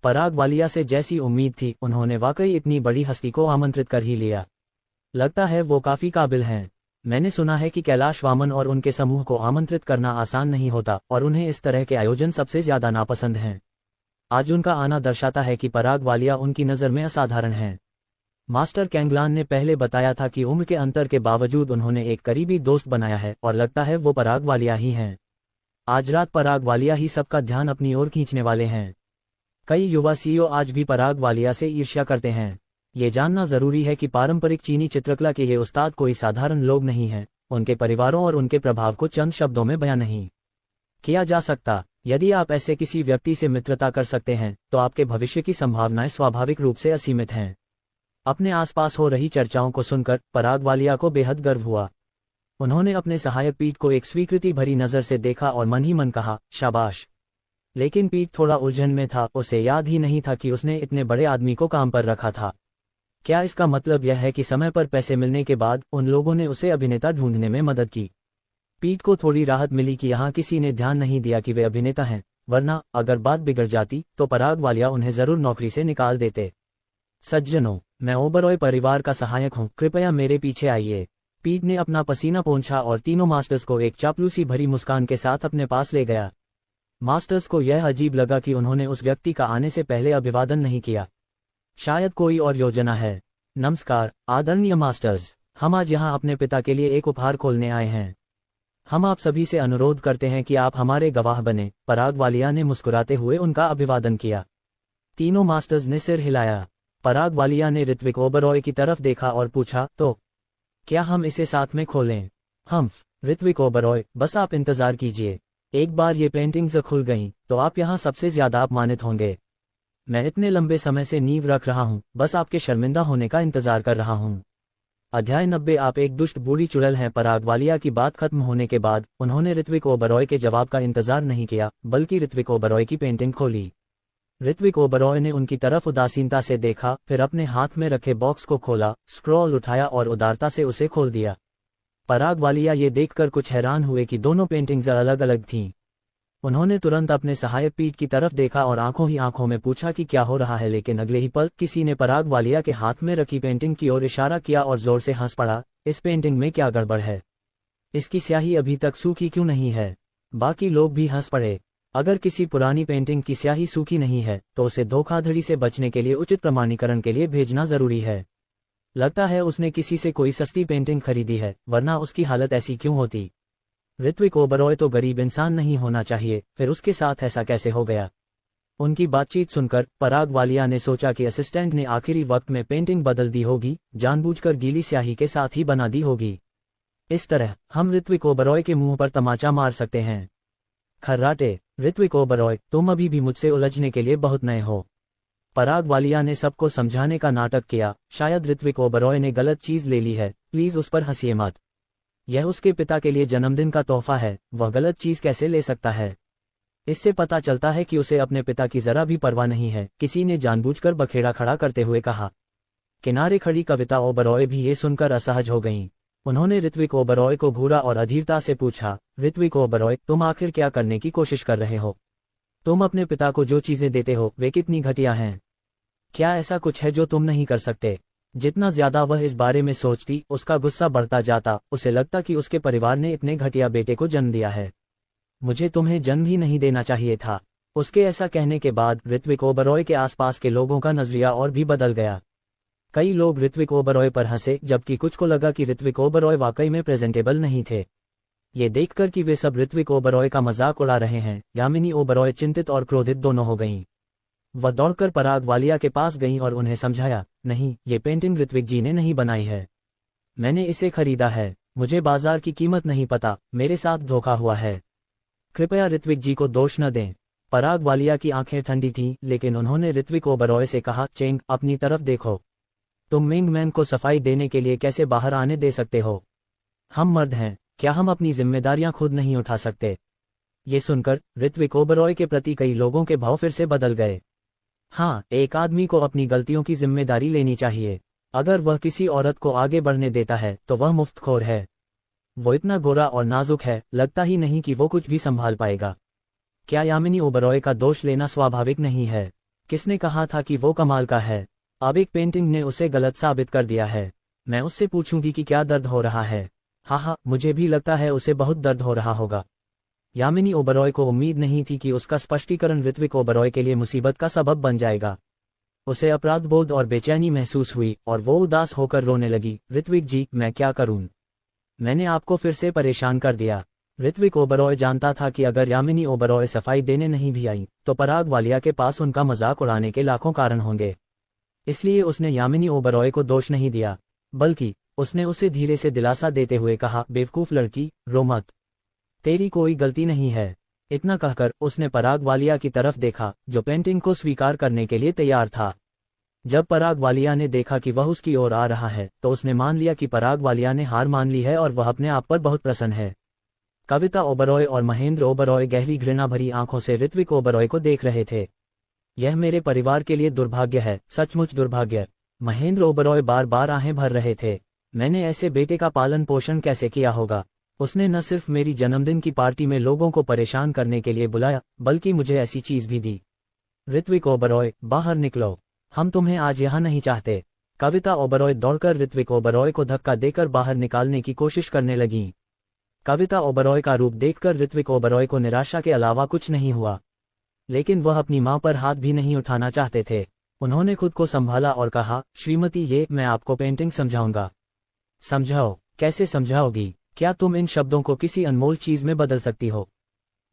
पराग वालिया से जैसी उम्मीद थी, उन्होंने वाकई इतनी बड़ी हस्ती को आमंत्रित कर ही लिया। लगता है वो काफी काबिल हैं। मैंने सुना है कि कैलाश वामन और उनके समूह को आमंत्रित करना आसान नहीं होता, और उन्हें इस तरह के आयोजन सबसे ज्यादा नापसंद हैं। आज उनका आना दर्शाता है कि पराग वालिया उनकी नज़र में असाधारण हैं। मास्टर कैंगलान ने पहले बताया था कि उम्र के अंतर के बावजूद उन्होंने एक करीबी दोस्त बनाया है, और लगता है वो पराग वालिया ही हैं। आज रात पराग वालिया ही सबका ध्यान अपनी ओर खींचने वाले हैं। कई युवा सीईओ आज भी पराग वालिया से ईर्ष्या करते हैं। ये जानना जरूरी है कि पारंपरिक चीनी चित्रकला के ये उस्ताद कोई साधारण लोग नहीं हैं। उनके परिवारों और उनके प्रभाव को चंद शब्दों में बयां नहीं किया जा सकता। यदि आप ऐसे किसी व्यक्ति से मित्रता कर सकते हैं, तो आपके भविष्य की संभावनाएं स्वाभाविक रूप से असीमित हैं। अपने आसपास हो रही चर्चाओं को सुनकर पराग वालिया को बेहद गर्व हुआ। उन्होंने अपने सहायक पीट को एक स्वीकृति भरी नजर से देखा और मन ही मन कहा, शाबाश। लेकिन पीट थोड़ा उलझन में था। उसे याद ही नहीं था कि उसने इतने बड़े आदमी को काम पर रखा था। क्या इसका मतलब यह है कि समय पर पैसे मिलने के बाद उन लोगों ने उसे अभिनेता ढूंढने में मदद की? पीट को थोड़ी राहत मिली कि यहाँ किसी ने ध्यान नहीं दिया कि वे अभिनेता हैं, वरना अगर बात बिगड़ जाती तो पराग वालिया उन्हें जरूर नौकरी से निकाल देते। सज्जनों, मैं ओबरॉय परिवार का सहायक हूँ, कृपया मेरे पीछे आइए। पीट ने अपना पसीना पोंछा और तीनों मास्टर्स को एक चापलूसी भरी मुस्कान के साथ अपने पास ले गया। मास्टर्स को यह अजीब लगा कि उन्होंने उस व्यक्ति का आने से पहले अभिवादन नहीं किया। शायद कोई और योजना है। नमस्कार आदरणीय मास्टर्स, हम आज यहाँ अपने पिता के लिए एक उपहार खोलने आए हैं। हम आप सभी से अनुरोध करते हैं कि आप हमारे गवाह बने। पराग वालिया ने मुस्कुराते हुए उनका अभिवादन किया। तीनों मास्टर्स ने सिर हिलाया। पराग वालिया ने ऋत्विक ओबरॉय की तरफ देखा और पूछा, तो क्या हम इसे साथ में खोलें? हम ऋत्विक ओबरॉय, बस आप इंतजार कीजिए। एक बार ये पेंटिंग्स खुल गईं, तो आप यहाँ सबसे ज्यादा अपमानित होंगे। मैं इतने लंबे समय से नींव रख रहा हूँ, बस आपके शर्मिंदा होने का इंतजार कर रहा हूँ। अध्याय 90। आप एक दुष्ट बूढ़ी चुड़ैल हैं। पराग वालिया की बात खत्म होने के बाद उन्होंने ऋत्विक ओबरॉय के जवाब का इंतजार नहीं किया, बल्कि ऋत्विक ओबरॉय की पेंटिंग खोली। ऋत्विक ओबरॉय ने उनकी तरफ उदासीनता से देखा, फिर अपने हाथ में रखे बॉक्स को खोला, स्क्रॉल उठाया और उदारता से उसे खोल दिया। पराग वालिया ये देखकर कुछ हैरान हुए कि दोनों पेंटिंग्स अलग अलग थीं। उन्होंने तुरंत अपने सहायक पीट की तरफ देखा और आंखों ही आंखों में पूछा कि क्या हो रहा है, लेकिन अगले ही पल किसी ने पराग वालिया के हाथ में रखी पेंटिंग की ओर इशारा किया और जोर से हंस पड़ा। इस पेंटिंग में क्या गड़बड़ है? इसकी स्याही अभी तक सूखी क्यों नहीं है? बाकी लोग भी हंस पड़े। अगर किसी पुरानी पेंटिंग की स्याही सूखी नहीं है, तो उसे धोखाधड़ी से बचने के लिए उचित प्रमाणीकरण के लिए भेजना जरूरी है। लगता है उसने किसी से कोई सस्ती पेंटिंग खरीदी है, वरना उसकी हालत ऐसी क्यों होती? ऋत्विक ओबरॉय तो गरीब इंसान नहीं होना चाहिए, फिर उसके साथ ऐसा कैसे हो गया? उनकी बातचीत सुनकर पराग वालिया ने सोचा कि असिस्टेंट ने आखिरी वक्त में पेंटिंग बदल दी होगी, जानबूझकर गीली स्याही के साथ ही बना दी होगी। इस तरह हम ऋत्विक ओबरॉय के मुंह पर तमाचा मार सकते हैं। खर्राटे, ऋत्विक ओबरॉय, तुम अभी भी मुझसे उलझने के लिए बहुत नए हो। पराग वालिया ने सबको समझाने का नाटक किया। शायद ऋत्विक ओबरॉय ने गलत चीज ले ली है, प्लीज उस पर हंसिए मत। यह उसके पिता के लिए जन्मदिन का तोहफा है, वह गलत चीज कैसे ले सकता है? इससे पता चलता है कि उसे अपने पिता की जरा भी परवाह नहीं है, किसी ने जानबूझकर बखेड़ा खड़ा करते हुए कहा। किनारे खड़ी कविता ओबरॉय भी ये सुनकर असहज हो गईं। उन्होंने ऋत्विक ओबरॉय को घूरा और अधीरता से पूछा, ऋत्विक ओबरॉय, तुम आखिर क्या करने की कोशिश कर रहे हो? तुम अपने पिता को जो चीजें देते हो वे कितनी घटिया हैं। क्या ऐसा कुछ है जो तुम नहीं कर सकते? जितना ज्यादा वह इस बारे में सोचती, उसका गुस्सा बढ़ता जाता। उसे लगता कि उसके परिवार ने इतने घटिया बेटे को जन्म दिया है। मुझे तुम्हें जन्म ही नहीं देना चाहिए था। उसके ऐसा कहने के बाद ऋत्विक ओबरॉय के आसपास के लोगों का नजरिया और भी बदल गया। कई लोग ऋत्विक ओबरॉय पर हंसे, जबकि कुछ को लगा कि ऋत्विक ओबरॉय वाकई में प्रेजेंटेबल नहीं थे। ये देखकर कि वे सब ऋत्विक ओबरॉय का मजाक उड़ा रहे हैं, यामिनी ओबरॉय चिंतित और क्रोधित दोनों हो गईं। वह दौड़कर पराग वालिया के पास गईं और उन्हें समझाया, नहीं, ये पेंटिंग ऋत्विक जी ने नहीं बनाई है। मैंने इसे खरीदा है। मुझे बाजार की कीमत नहीं पता, मेरे साथ धोखा हुआ है। कृपया ऋत्विक जी को दोष न दें। पराग वालिया की आंखें ठंडी थीं, लेकिन उन्होंने ऋत्विक ओबरॉय से कहा, चेंग, अपनी तरफ देखो। तुम मिंग मैन को सफाई देने के लिए कैसे बाहर आने दे सकते हो? हम मर्द हैं, क्या हम अपनी जिम्मेदारियां खुद नहीं उठा सकते? ये सुनकर ऋत्विक ओबरॉय के प्रति कई लोगों के भाव फिर से बदल गए। हाँ, एक आदमी को अपनी गलतियों की जिम्मेदारी लेनी चाहिए। अगर वह किसी औरत को आगे बढ़ने देता है तो वह मुफ्तखोर है। वो इतना गोरा और नाजुक है, लगता ही नहीं कि वो कुछ भी संभाल पाएगा। क्या यामिनी ओबरॉय का दोष लेना स्वाभाविक नहीं है? किसने कहा था कि वो कमाल का है? अब एक पेंटिंग ने उसे गलत साबित कर दिया है। मैं उससे पूछूंगी कि क्या दर्द हो रहा है। हाँ, मुझे भी लगता है उसे बहुत दर्द हो रहा होगा। यामिनी ओबरॉय को उम्मीद नहीं थी कि उसका स्पष्टीकरण ऋत्विक ओबरॉय के लिए मुसीबत का सबब बन जाएगा। उसे अपराधबोध और बेचैनी महसूस हुई और वो उदास होकर रोने लगी। ऋत्विक जी, मैं क्या करूं? मैंने आपको फिर से परेशान कर दिया। ऋत्विक ओबरॉय जानता था कि अगर यामिनी ओबरॉय सफाई देने नहीं भी आई तो पराग वालिया के पास उनका मजाक उड़ाने के लाखों कारण होंगे। इसलिए उसने यामिनी ओबरॉय को दोष नहीं दिया, बल्कि उसने उसे धीरे से दिलासा देते हुए कहा, बेवकूफ लड़की, रो मत, तेरी कोई गलती नहीं है। इतना कहकर उसने पराग वालिया की तरफ देखा, जो पेंटिंग को स्वीकार करने के लिए तैयार था। जब पराग वालिया ने देखा कि वह उसकी ओर आ रहा है तो उसने मान लिया कि पराग वालिया ने हार मान ली है और वह अपने आप पर बहुत प्रसन्न है। कविता ओबरॉय और महेंद्र ओबरॉय गहरी घृणा भरी आंखों से ऋत्विक ओबरॉय को देख रहे थे। यह मेरे परिवार के लिए दुर्भाग्य है, सचमुच दुर्भाग्य। महेंद्र ओबरॉय बार बार आहें भर रहे थे। मैंने ऐसे बेटे का पालन पोषण कैसे किया होगा? उसने न सिर्फ मेरी जन्मदिन की पार्टी में लोगों को परेशान करने के लिए बुलाया, बल्कि मुझे ऐसी चीज भी दी। ऋत्विक ओबरॉय, बाहर निकलो, हम तुम्हें आज यहाँ नहीं चाहते। कविता ओबरॉय दौड़कर ऋत्विक ओबरॉय को धक्का देकर बाहर निकालने की कोशिश करने लगीं। कविता ओबरॉय का रूप देखकर ऋत्विक ओबरॉय को निराशा के अलावा कुछ नहीं हुआ, लेकिन वह अपनी मां पर हाथ भी नहीं उठाना चाहते थे। उन्होंने खुद को संभाला और कहा, श्रीमती, ये मैं आपको पेंटिंग समझाऊंगा। समझाओ? कैसे समझाओगी? क्या तुम इन शब्दों को किसी अनमोल चीज में बदल सकती हो?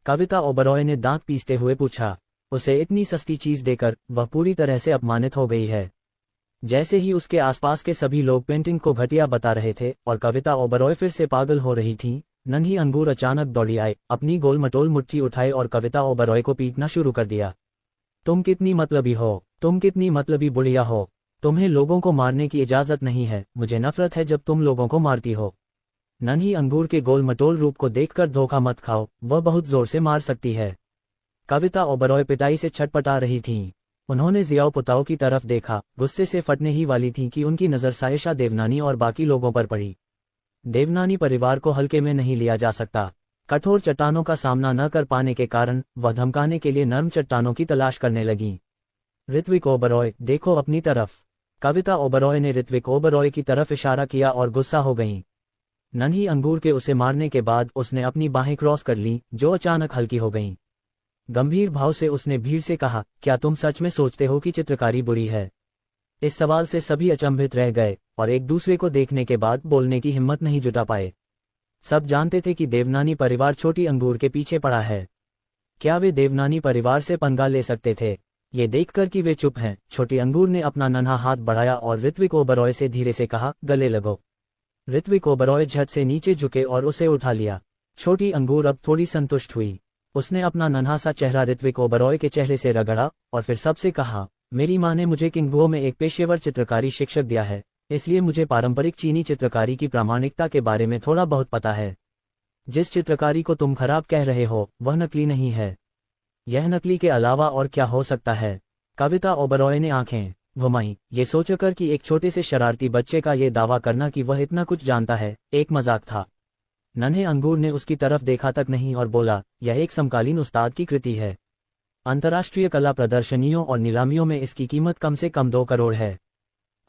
कविता ओबरॉय ने दांत पीसते हुए पूछा। उसे इतनी सस्ती चीज देकर वह पूरी तरह से अपमानित हो गई है। जैसे ही उसके आसपास के सभी लोग पेंटिंग को घटिया बता रहे थे और कविता ओबरॉय फिर से पागल हो रही थी, नन्ही अंगूर अचानक दौड़ी आए, अपनी गोल मटोल मुट्ठी उठाए और कविता ओबरॉय को पीटना शुरू कर दिया। तुम कितनी मतलबी हो, तुम कितनी मतलबी बुढ़िया हो। तुम्हें लोगों को मारने की इजाजत नहीं है। मुझे नफरत है जब तुम लोगों को मारती हो। नन्ही अंगूर के गोल मटोल रूप को देखकर धोखा मत खाओ, वह बहुत जोर से मार सकती है। कविता ओबरॉय पिटाई से छटपटा रही थीं। उन्होंने जियाओ पुताओ की तरफ देखा, गुस्से से फटने ही वाली थीं कि उनकी नज़र सायशा देवनानी और बाकी लोगों पर पड़ी। देवनानी परिवार को हल्के में नहीं लिया जा सकता। कठोर चट्टानों का सामना न कर पाने के कारण वह धमकाने के लिए नर्म चट्टानों की तलाश करने लगीं। ऋत्विक ओबरॉय, देखो अपनी तरफ। कविता ओबरॉय ने ऋत्विक ओबरॉय की तरफ इशारा किया और गुस्सा हो गईं। नन्ही अंगूर के उसे मारने के बाद उसने अपनी बाहें क्रॉस कर लीं, जो अचानक हल्की हो गईं। गंभीर भाव से उसने भीड़ से कहा, क्या तुम सच में सोचते हो कि चित्रकारी बुरी है? इस सवाल से सभी अचंभित रह गए और एक दूसरे को देखने के बाद बोलने की हिम्मत नहीं जुटा पाए। सब जानते थे कि देवनानी परिवार छोटी अंगूर के पीछे पड़ा है। क्या वे देवनानी परिवार से पंगा ले सकते थे? ये देखकर कि वे चुप हैं, छोटी अंगूर ने अपना नन्हा हाथ बढ़ाया और ऋत्विक ओबरॉय से धीरे से कहा, गले लगो। ऋत्विक ओबरॉय झट से नीचे झुके और उसे उठा लिया। छोटी अंगूर अब थोड़ी संतुष्ट हुई। उसने अपना नन्हा सा चेहरा ऋत्विक ओबरॉय के चेहरे से रगड़ा और फिर सबसे कहा, मेरी माँ ने मुझे किंगवो में एक पेशेवर चित्रकारी शिक्षक दिया है, इसलिए मुझे पारंपरिक चीनी चित्रकारी की प्रामाणिकता के बारे में थोड़ा बहुत पता है। जिस चित्रकारी को तुम खराब कह रहे हो वह नकली नहीं है। यह नकली के अलावा और क्या हो सकता है? कविता ओबरॉय ने आंखें घुमाई, ये सोचकर कि एक छोटे से शरारती बच्चे का ये दावा करना कि वह इतना कुछ जानता है एक मजाक था। नन्हे अंगूर ने उसकी तरफ देखा तक नहीं और बोला, यह एक समकालीन उस्ताद की कृति है। अंतर्राष्ट्रीय कला प्रदर्शनियों और नीलामियों में इसकी कीमत कम से कम 2 करोड़ है।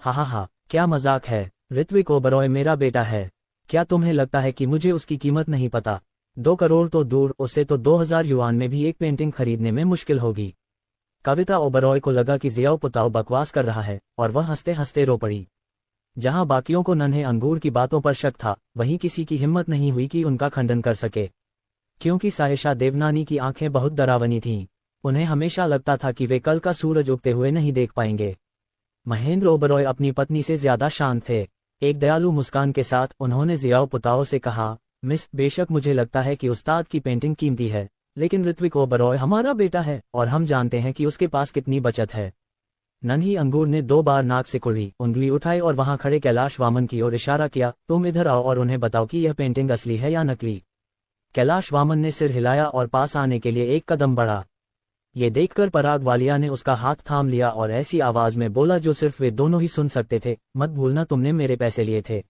हा, क्या मजाक है? ऋत्विक ओबरॉय मेरा बेटा है। क्या तुम्हें लगता है कि मुझे उसकी कीमत नहीं पता? 2 करोड़ तो दूर, उससे तो 2000 युआन में भी एक पेंटिंग खरीदने में मुश्किल होगी। कविता ओबरॉय को लगा कि ज़ियाओ पुताओ बकवास कर रहा है और वह हंसते हंसते रो पड़ी। जहां बाकियों को नन्हे अंगूर की बातों पर शक था, वहीं किसी की हिम्मत नहीं हुई कि उनका खंडन कर सके, क्योंकि सायशा देवनानी की आंखें बहुत डरावनी थीं। उन्हें हमेशा लगता था कि वे कल का सूरज उगते हुए नहीं देख पाएंगे। महेंद्र ओबरॉय अपनी पत्नी से ज्यादा शांत थे। एक दयालु मुस्कान के साथ उन्होंने ज़ियाओ पुताओ से कहा, मिस, बेशक मुझे लगता है कि उस्ताद की पेंटिंग कीमती है, लेकिन ऋत्विक ओबरॉय हमारा बेटा है और हम जानते हैं कि उसके पास कितनी बचत है। नन्ही अंगूर ने 2 बार नाक से कुड़ी उंगली उठाई और वहां खड़े कैलाश वामन की ओर इशारा किया, तुम इधर आओ और उन्हें बताओ कि यह पेंटिंग असली है या नकली। कैलाश वामन ने सिर हिलाया और पास आने के लिए एक कदम बढ़ा। ये देखकर पराग वालिया ने उसका हाथ थाम लिया और ऐसी आवाज में बोला जो सिर्फ वे दोनों ही सुन सकते थे, मत भूलना तुमने मेरे पैसे लिए थे।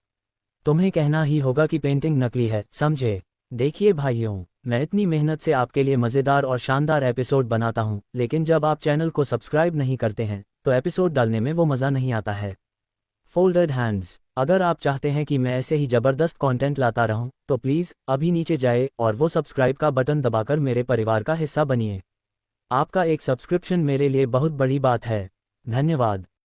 तुम्हें कहना ही होगा कि पेंटिंग नकली है, समझे? देखिए भाइयों, मैं इतनी मेहनत से आपके लिए मज़ेदार और शानदार एपिसोड बनाता हूं, लेकिन जब आप चैनल को सब्सक्राइब नहीं करते हैं तो एपिसोड डालने में वो मज़ा नहीं आता है। Folded hands. अगर आप चाहते हैं कि मैं ऐसे ही ज़बरदस्त कंटेंट लाता रहूं, तो प्लीज़ अभी नीचे जाए और वो सब्सक्राइब का बटन दबाकर मेरे परिवार का हिस्सा बनिए। आपका एक सब्सक्रिप्शन मेरे लिए बहुत बड़ी बात है। धन्यवाद।